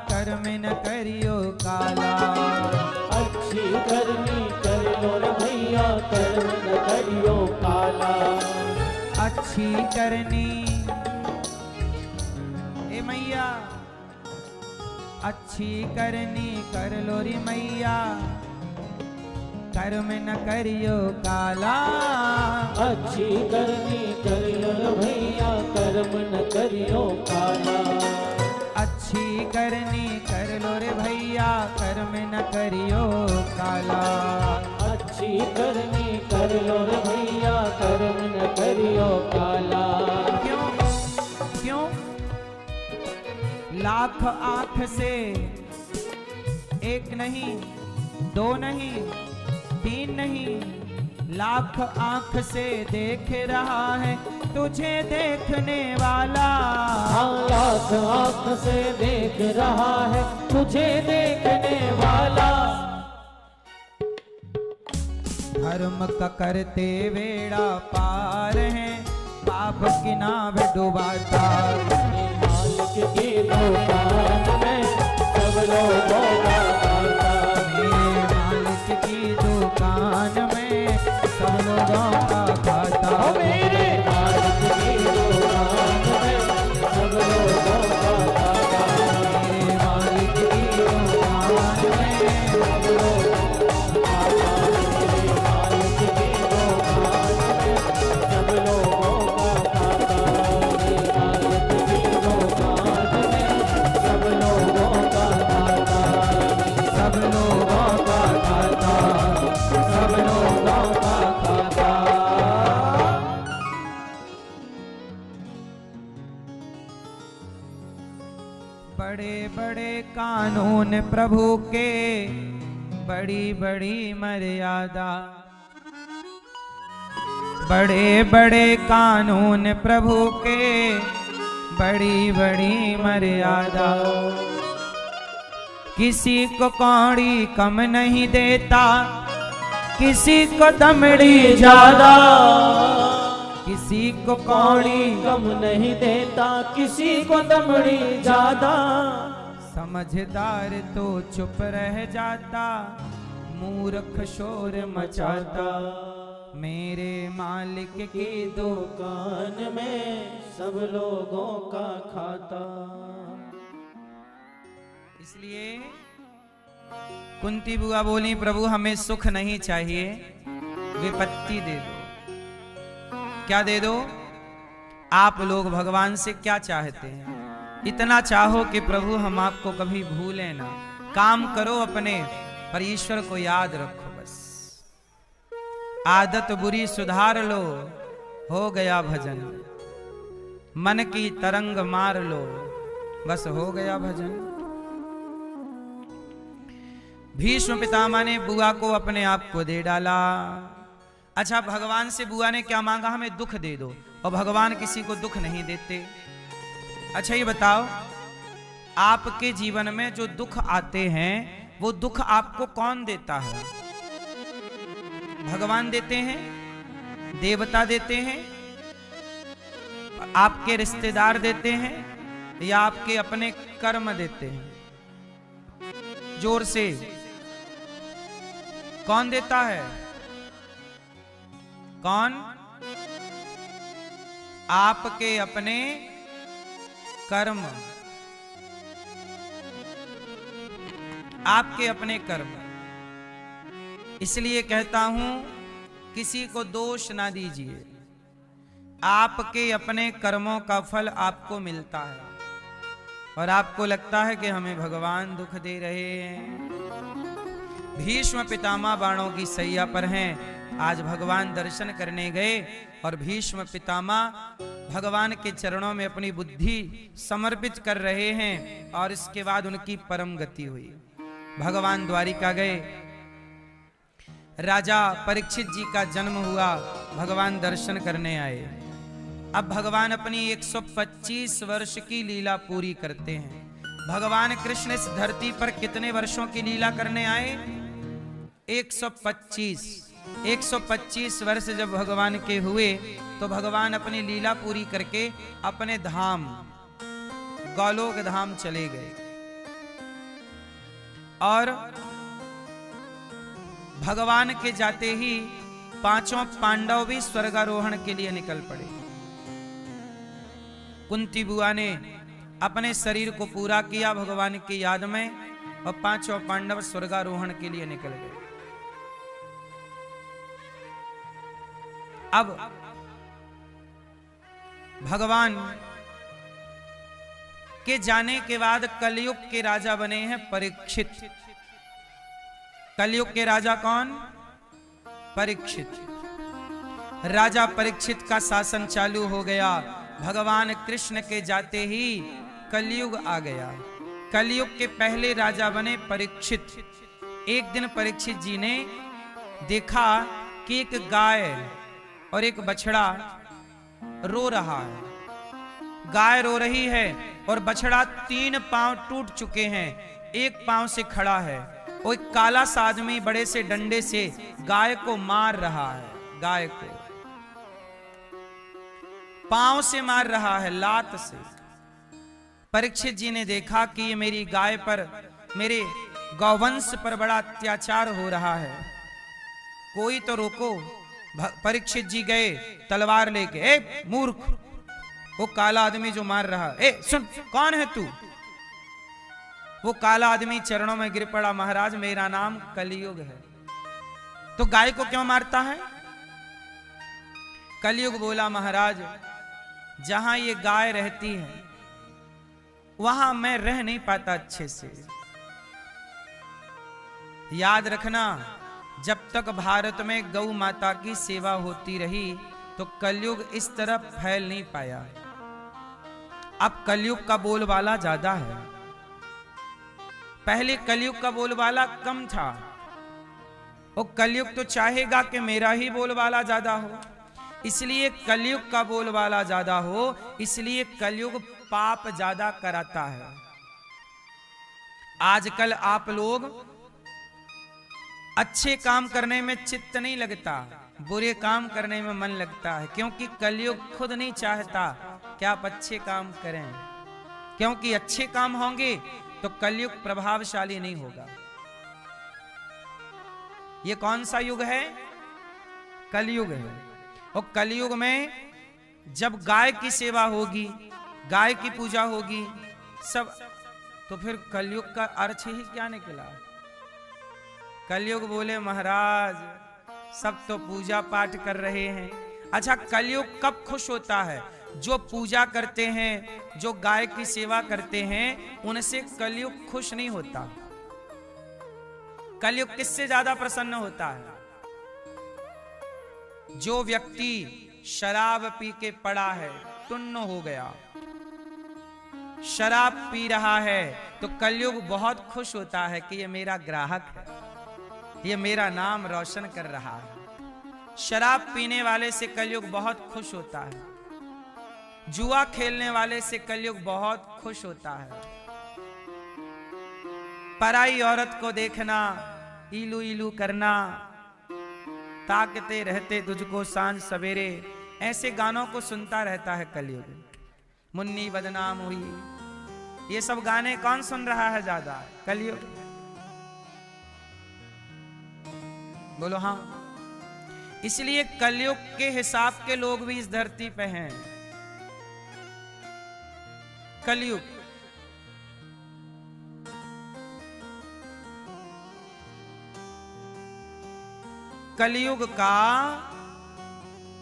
कर्म न करियो काला। अच्छी करनी कर लो रे भैया, कर्म न करियो काला। अच्छी करनी ए मैया, अच्छी करनी कर लो रे मैया, कर्म न करियो काला। अच्छी करनी कर लो रे भैया, कर्म न करियो काला। अच्छी करनी कर लो रे भैया, कर्म न करियो काला। अच्छी करनी कर लो रे भैया, कर्म न करियो काला। क्यों क्यों? लाख आंख से एक नहीं, दो नहीं, तीन नहीं, लाख आंख से देख रहा है तुझे देखने वाला। हाँ, लाख आंख से देख रहा है तुझे देखने वाला। धर्म का करते बेड़ा पार है, पाप की नाव डुबाता। मालिक मालिक की दुकान में सब लोगों का खाता। मेरे मालिक की दुकान में सब लोगों का खाता। मेरे मालिक की दुकान में सब लोगों का खाता। मेरे मालिक की दुकान में सब लोगों का खाता। मेरे मालिक की दुकान में सब लोगों का खाता। मेरे मालिक की दुकान में सब लोगों का खाता। सब लोगों का खाता, सब लोगों का खाता। बड़े बड़े कानून प्रभु के, बड़ी बड़ी मर्यादा। बड़े बड़े कानून प्रभु के, बड़ी बड़ी मर्यादा। किसी को कौड़ी कम नहीं देता, किसी को दमड़ी ज्यादा। किसी को कौड़ी कम नहीं देता, किसी को दमड़ी ज्यादा। समझदार तो चुप रह जाता, मूर्ख शोर मचाता। मेरे मालिक की दुकान में सब लोगों का खाता। इसलिए कुंती बुआ बोली, प्रभु हमें सुख नहीं चाहिए, विपत्ति दे दो। क्या दे दो? आप लोग भगवान से क्या चाहते हैं? इतना चाहो कि प्रभु हम आपको कभी भूलें ना। काम करो अपने, पर ईश्वर को याद रखो बस। आदत बुरी सुधार लो, हो गया भजन। मन की तरंग मार लो, बस हो गया भजन। भीष्म पितामह ने बुआ को अपने आप को दे डाला। अच्छा, भगवान से बुआ ने क्या मांगा? हमें दुख दे दो। और भगवान किसी को दुख नहीं देते। अच्छा ये बताओ, आपके जीवन में जो दुख आते हैं, वो दुख आपको कौन देता है? भगवान देते हैं? देवता देते हैं? आपके रिश्तेदार देते हैं? या आपके अपने कर्म देते हैं? जोर से, कौन देता है? कौन? आपके अपने कर्म, आपके अपने कर्म। इसलिए कहता हूं, किसी को दोष ना दीजिए। आपके अपने कर्मों का फल आपको मिलता है। और आपको लगता है कि हमें भगवान दुख दे रहे हैं। भीष्म पितामह बाणों की सैया पर हैं। आज भगवान दर्शन करने गए और भीष्म पितामह भगवान के चरणों में अपनी बुद्धि समर्पित कर रहे हैं। और इसके बाद उनकी परम गति हुई। भगवान द्वारिका गए, राजा परीक्षित जी का जन्म हुआ, भगवान दर्शन करने आए। अब भगवान अपनी 125 वर्ष की लीला पूरी करते हैं। भगवान कृष्ण इस धरती पर कितने वर्षों की लीला करने आए? 125 वर्ष जब भगवान के हुए, तो भगवान अपनी लीला पूरी करके अपने धाम गोलोक धाम चले गए। और भगवान के जाते ही पांचों पांडव भी स्वर्गारोहण के लिए निकल पड़े। कुंती बुआ ने अपने शरीर को पूरा किया भगवान की याद में, और पांचों पांडव स्वर्गारोहण के लिए निकल गए। अब भगवान के जाने के बाद कलयुग के राजा बने हैं परीक्षित। कलयुग के राजा कौन? परीक्षित। राजा परीक्षित का शासन चालू हो गया। भगवान कृष्ण के जाते ही कलयुग आ गया। कलयुग के पहले राजा बने परीक्षित। एक दिन परीक्षित जी ने देखा कि एक गाय और एक बछड़ा रो रहा है। गाय रो रही है और बछड़ा 3 पांव टूट चुके हैं, एक पांव से खड़ा है। और एक काला सा आदमी बड़े से डंडे से गाय को मार रहा है। गाय को पांव से मार रहा है, लात से। परीक्षित जी ने देखा कि ये मेरी गाय पर, मेरे गौवंश पर बड़ा अत्याचार हो रहा है, कोई तो रोको। परीक्षित जी गए तलवार लेके। ए मूर्ख, वो काला आदमी जो मार रहा, ए सुन, कौन है तू? वो काला आदमी चरणों में गिर पड़ा, महाराज मेरा नाम कलयुग है। तो गाय को क्यों मारता है? कलयुग बोला, महाराज जहां ये गाय रहती है वहां मैं रह नहीं पाता अच्छे से। याद रखना, जब तक भारत में गौ माता की सेवा होती रही तो कलयुग इस तरफ फैल नहीं पाया। अब कलयुग का बोलबाला ज्यादा है। पहले कलयुग का बोलबाला कम था। वो कलयुग तो चाहेगा कि मेरा ही बोलबाला ज्यादा हो, इसलिए कलयुग का बोलबाला ज्यादा हो, इसलिए कलयुग पाप ज्यादा कराता है। आजकल आप लोग अच्छे काम करने में चित्त नहीं लगता, बुरे काम करने में मन लगता है, क्योंकि कलयुग खुद नहीं चाहता कि आप अच्छे काम करें, क्योंकि अच्छे काम होंगे तो कलयुग प्रभावशाली नहीं होगा। ये कौन सा युग है? कलयुग है। और कलयुग में जब गाय की सेवा होगी, गाय की पूजा होगी सब, तो फिर कलयुग का अर्थ ही क्या निकला? कलयुग बोले, महाराज सब तो पूजा पाठ कर रहे हैं। अच्छा, कलयुग कब खुश होता है? जो पूजा करते हैं, जो गाय की सेवा करते हैं, उनसे कलयुग खुश नहीं होता। कलयुग किससे ज्यादा प्रसन्न होता है? जो व्यक्ति शराब पी के पड़ा है, टुन्न हो गया, शराब पी रहा है, तो कलयुग बहुत खुश होता है कि ये मेरा ग्राहक है, ये मेरा नाम रोशन कर रहा है। शराब पीने वाले से कलयुग बहुत खुश होता है। जुआ खेलने वाले से कलयुग बहुत खुश होता है। पराई औरत को देखना, इलू इलू करना, ताकते रहते तुझको सांझ सवेरे, ऐसे गानों को सुनता रहता है कलयुग। मुन्नी बदनाम हुई, ये सब गाने कौन सुन रहा है ज्यादा? कलयुग। बोलो हाँ। इसलिए कलयुग के हिसाब के लोग भी इस धरती पे हैं। कलयुग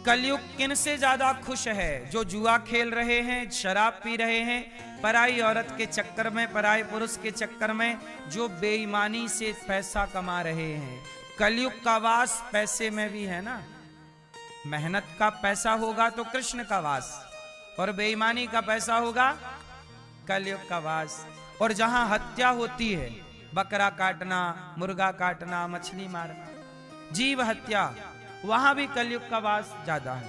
कलयुग किन से ज्यादा खुश है? जो जुआ खेल रहे हैं, शराब पी रहे हैं, पराई औरत के चक्कर में, पराई पुरुष के चक्कर में जो बेईमानी से पैसा कमा रहे हैं। कलयुग का वास पैसे में भी है ना। मेहनत का पैसा होगा तो कृष्ण का वास, और बेईमानी का पैसा होगा कलयुग का वास। और जहां हत्या होती है, बकरा काटना, मुर्गा काटना, मछली मारना, जीव हत्या, वहां भी कलयुग का वास ज्यादा है।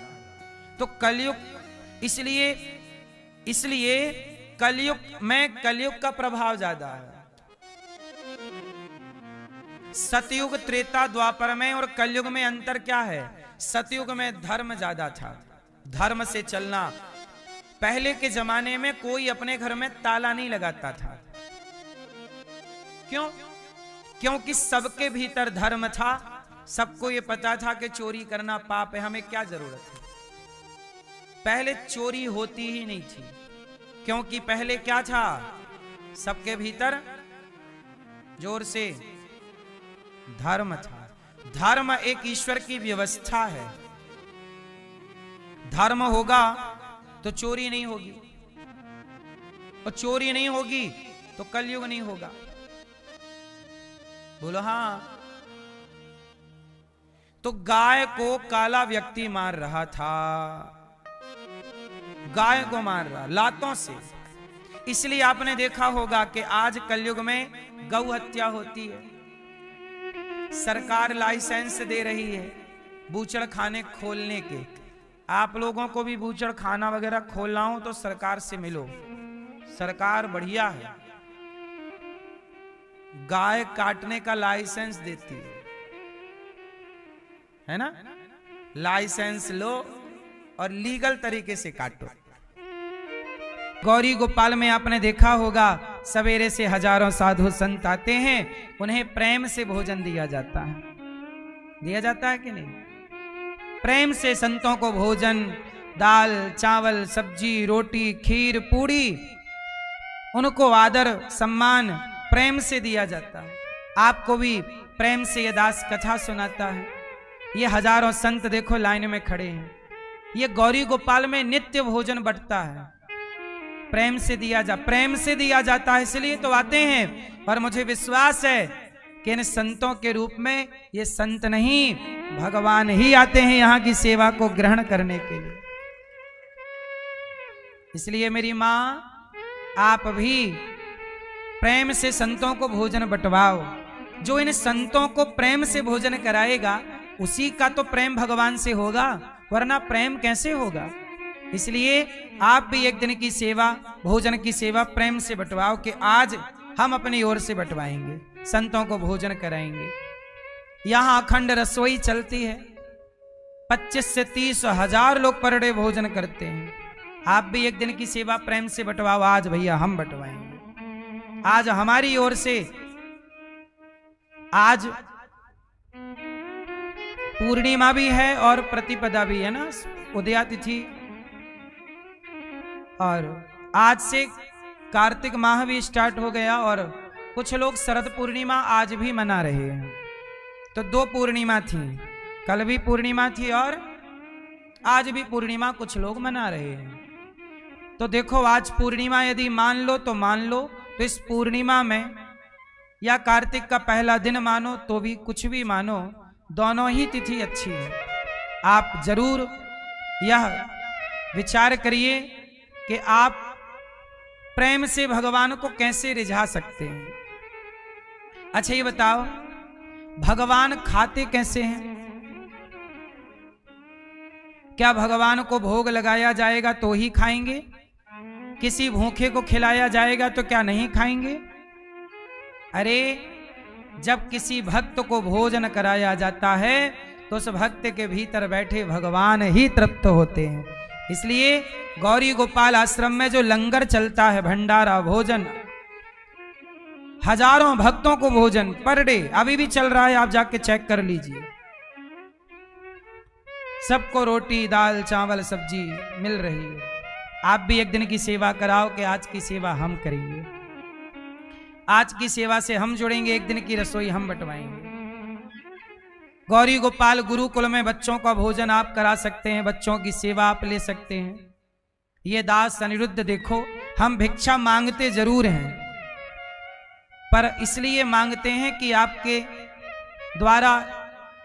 तो कलयुग, इसलिए कलयुग में कलयुग का प्रभाव ज्यादा है। सतयुग, त्रेता, द्वापर में और कलयुग में अंतर क्या है? सतयुग में धर्म ज्यादा था, धर्म से चलना। पहले के जमाने में कोई अपने घर में ताला नहीं लगाता था। क्यों? क्योंकि सबके भीतर धर्म था। सबको ये पता था कि चोरी करना पाप है, हमें क्या जरूरत है। पहले चोरी होती ही नहीं थी, क्योंकि पहले क्या था? सबके भीतर, जोर से, धर्म था। धर्म एक ईश्वर की व्यवस्था है। धर्म होगा तो चोरी नहीं होगी, और चोरी नहीं होगी तो कलयुग नहीं होगा। बोलो हाँ। तो गाय को काला व्यक्ति मार रहा था, गाय को मार रहा लातों से। इसलिए आपने देखा होगा कि आज कलयुग में गौ हत्या होती है। सरकार लाइसेंस दे रही है बूचड़ खाने खोलने के। आप लोगों को भी बूचड़ खाना वगैरह खोलना हो तो सरकार से मिलो, सरकार बढ़िया गाय काटने का लाइसेंस देती है ना। लाइसेंस लो और लीगल तरीके से काटो। गौरी गोपाल में आपने देखा होगा सवेरे से हजारों साधु संत आते हैं, उन्हें प्रेम से भोजन दिया जाता है। दिया जाता है कि नहीं? प्रेम से संतों को भोजन, दाल चावल सब्जी रोटी खीर पूड़ी, उनको आदर सम्मान प्रेम से दिया जाता है। आपको भी प्रेम से ये दास कथा सुनाता है। ये हजारों संत देखो लाइन में खड़े हैं। ये गौरी गोपाल में नित्य भोजन बंटता है, प्रेम से दिया जाता है, इसलिए तो आते हैं। और मुझे विश्वास है कि इन संतों के रूप में ये संत नहीं भगवान ही आते हैं यहाँ की सेवा को ग्रहण करने के लिए। इसलिए मेरी माँ, आप भी प्रेम से संतों को भोजन बंटवाओ। जो इन संतों को प्रेम से भोजन कराएगा उसी का तो प्रेम भगवान से होगा, वरना प्रेम कैसे होगा। इसलिए आप भी एक दिन की सेवा, भोजन की सेवा प्रेम से बंटवाओ कि आज हम अपनी ओर से बंटवाएंगे, संतों को भोजन कराएंगे। यहां अखंड रसोई चलती है, 25 से 30 हजार लोग पर डे भोजन करते हैं। आप भी एक दिन की सेवा प्रेम से बंटवाओ। आज भैया हम बंटवाएंगे, आज हमारी ओर से। आज पूर्णिमा भी है और प्रतिपदा भी है ना, उदया तिथि, और आज से कार्तिक माह भी स्टार्ट हो गया और कुछ लोग शरद पूर्णिमा आज भी मना रहे हैं। तो 2 पूर्णिमा थी, कल भी पूर्णिमा थी और आज भी पूर्णिमा कुछ लोग मना रहे हैं। तो देखो आज पूर्णिमा यदि मान लो तो मान लो, तो इस पूर्णिमा में या कार्तिक का पहला दिन मानो तो भी कुछ भी मानो, दोनों ही तिथि अच्छी है। आप जरूर यह विचार करिए कि आप प्रेम से भगवान को कैसे रिझा सकते हैं। अच्छा ये बताओ, भगवान खाते कैसे हैं? क्या भगवान को भोग लगाया जाएगा तो ही खाएंगे? किसी भूखे को खिलाया जाएगा तो क्या नहीं खाएंगे? अरे जब किसी भक्त को भोजन कराया जाता है तो उस भक्त के भीतर बैठे भगवान ही तृप्त होते हैं। इसलिए गौरी गोपाल आश्रम में जो लंगर चलता है, भंडारा भोजन, हजारों भक्तों को भोजन पर डे अभी भी चल रहा है, आप जाके चेक कर लीजिए। सबको रोटी दाल चावल सब्जी मिल रही है। आप भी एक दिन की सेवा कराओ कि आज की सेवा हम करेंगे, आज की सेवा से हम जुड़ेंगे, एक दिन की रसोई हम बंटवाएंगे। गौरी गोपाल गुरुकुल में बच्चों का भोजन आप करा सकते हैं, बच्चों की सेवा आप ले सकते हैं। ये दास अनिरुद्ध देखो, हम भिक्षा मांगते जरूर हैं, पर इसलिए मांगते हैं कि आपके द्वारा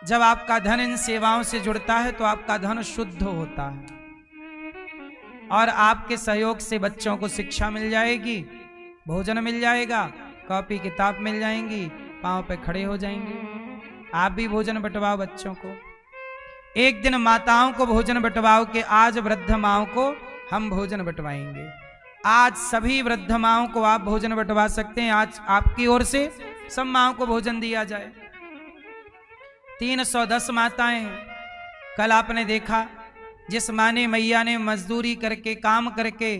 जब आपका धन इन सेवाओं से जुड़ता है तो आपका धन शुद्ध होता है और आपके सहयोग से बच्चों को शिक्षा मिल जाएगी, भोजन मिल जाएगा, कॉपी किताब मिल जाएंगी, पांव पे खड़े हो जाएंगे। आप भी भोजन बंटवाओ बच्चों को। एक दिन माताओं को भोजन बंटवाओ कि आज वृद्ध माओं को हम भोजन बंटवाएंगे। आज सभी वृद्ध माओं को आप भोजन बंटवा सकते हैं। आज आपकी ओर से सब माओं को भोजन दिया जाए। 310 माताएं हैं। कल आपने देखा जिस माँ ने, मैया ने मजदूरी करके काम करके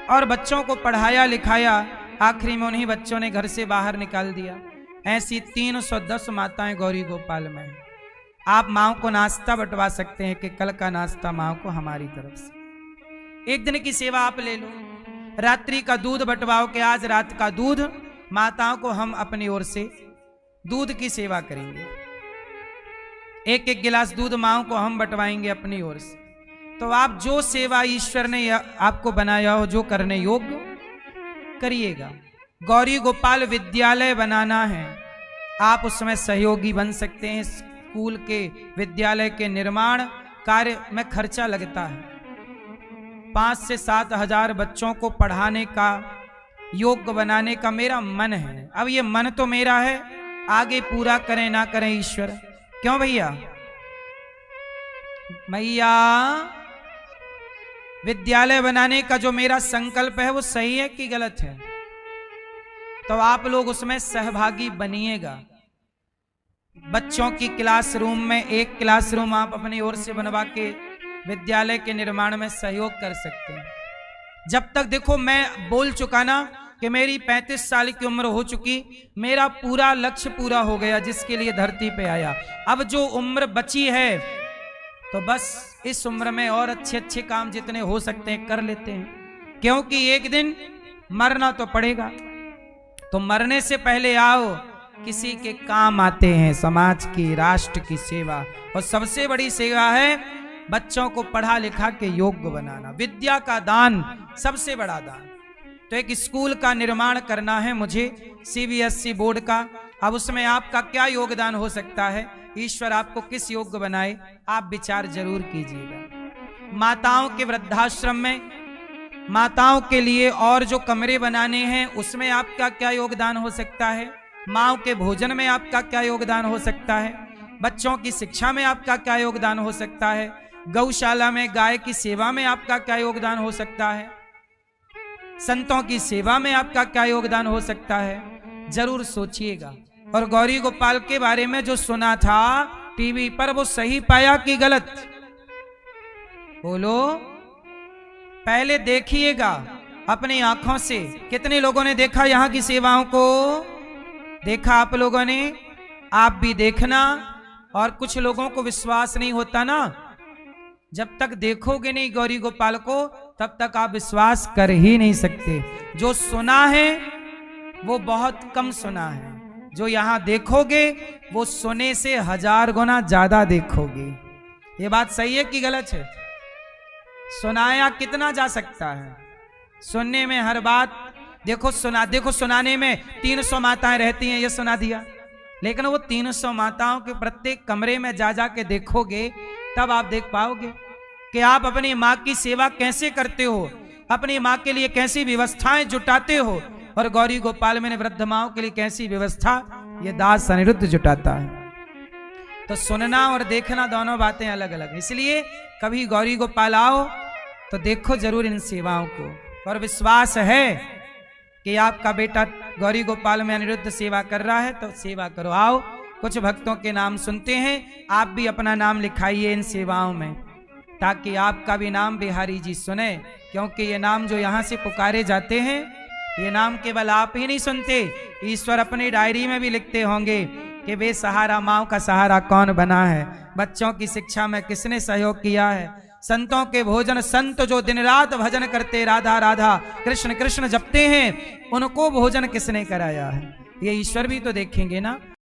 और बच्चों को पढ़ाया लिखाया, आखिरी में उन्हीं बच्चों ने घर से बाहर निकाल दिया। ऐसी 310 माताएं गौरी गोपाल में हैं। आप माओ को नाश्ता बंटवा सकते हैं कि कल का नाश्ता माओ को हमारी तरफ से। एक दिन की सेवा आप ले लो। रात्रि का दूध बंटवाओ कि आज रात का दूध माताओं को हम अपनी ओर से दूध की सेवा करेंगे। एक एक गिलास दूध माओ को हम बंटवाएंगे अपनी ओर से। तो आप जो सेवा ईश्वर ने आपको बनाया हो, जो करने योग्य, करिएगा। गौरी गोपाल विद्यालय बनाना है, आप उसमें सहयोगी बन सकते हैं। स्कूल के विद्यालय के निर्माण कार्य में खर्चा लगता है। 5 से 7 हजार बच्चों को पढ़ाने का, योग्य बनाने का मेरा मन है। अब ये मन तो मेरा है, आगे पूरा करें ना करें ईश्वर। क्यों भैया? मैया, विद्यालय बनाने का जो मेरा संकल्प है वो सही है कि गलत है? तो आप लोग उसमें सहभागी बनिएगा। बच्चों की क्लासरूम में एक क्लासरूम आप अपनी ओर से बनवा के विद्यालय के निर्माण में सहयोग कर सकते हैं। जब तक देखो मैं बोल चुका ना कि मेरी 35 साल की उम्र हो चुकी, मेरा पूरा लक्ष्य पूरा हो गया जिसके लिए धरती पे आया। अब जो उम्र बची है तो बस इस उम्र में और अच्छे अच्छे काम जितने हो सकते हैं कर लेते हैं, क्योंकि एक दिन मरना तो पड़ेगा। तो मरने से पहले आओ, किसी के काम आते हैं, समाज की, राष्ट्र की सेवा। और सबसे बड़ी सेवा है बच्चों को पढ़ा लिखा के योग्य बनाना, विद्या का दान सबसे बड़ा दान। तो एक स्कूल का निर्माण करना है मुझे, CBSE बोर्ड का। अब उसमें आपका क्या योगदान हो सकता है, ईश्वर आपको किस योग्य बनाए, आप विचार जरूर कीजिएगा। माताओं के वृद्धाश्रम में, माताओं के लिए और जो कमरे बनाने हैं उसमें आपका क्या योगदान हो सकता है, माओ के भोजन में आपका क्या योगदान हो सकता है, बच्चों की शिक्षा में आपका क्या योगदान हो सकता है, गौशाला में गाय की सेवा में आपका क्या योगदान हो सकता है, संतों की सेवा में आपका क्या योगदान हो सकता है, जरूर सोचिएगा। और गौरी गोपाल के बारे में जो सुना था टीवी पर, वो सही पाया कि गलत, बोलो। पहले देखिएगा अपनी आंखों से। कितने लोगों ने देखा यहाँ की सेवाओं को? देखा आप लोगों ने? आप भी देखना। और कुछ लोगों को विश्वास नहीं होता ना, जब तक देखोगे नहीं गौरी गोपाल को तब तक आप विश्वास कर ही नहीं सकते। जो सुना है वो बहुत कम सुना है, जो यहां देखोगे वो सुने से 1000 गुना ज्यादा देखोगे। ये बात सही है कि गलत है? सुनाया कितना जा सकता है? सुनने में हर बात, देखो सुनाने में 300 माताएं रहती हैं, ये सुना दिया। लेकिन वो 300 माताओं के प्रत्येक कमरे में जा जा के देखोगे तब आप देख पाओगे कि आप अपनी माँ की सेवा कैसे करते हो, अपनी माँ के लिए कैसी व्यवस्थाएं जुटाते हो, और गौरी गोपाल में वृद्ध माओं के लिए कैसी व्यवस्था ये दास अनिरुद्ध जुटाता है। तो सुनना और देखना दोनों बातें अलग अलग, इसलिए कभी गौरी गोपाल आओ तो देखो जरूर इन सेवाओं को। और विश्वास है कि आपका बेटा गौरी गोपाल में अनिरुद्ध सेवा कर रहा है तो सेवा करो। आओ, कुछ भक्तों के नाम सुनते हैं, आप भी अपना नाम लिखाइए इन सेवाओं में, ताकि आपका भी नाम बिहारी जी सुने। क्योंकि ये नाम जो यहाँ से पुकारे जाते हैं, ये नाम केवल आप ही नहीं सुनते, ईश्वर अपनी डायरी में भी लिखते होंगे कि बेसहारा माँ का सहारा कौन बना है, बच्चों की शिक्षा में किसने सहयोग किया है, संतों के भोजन, संत जो दिन रात भजन करते राधा राधा कृष्ण कृष्ण जपते हैं, उनको भोजन किसने कराया है, ये ईश्वर भी तो देखेंगे ना।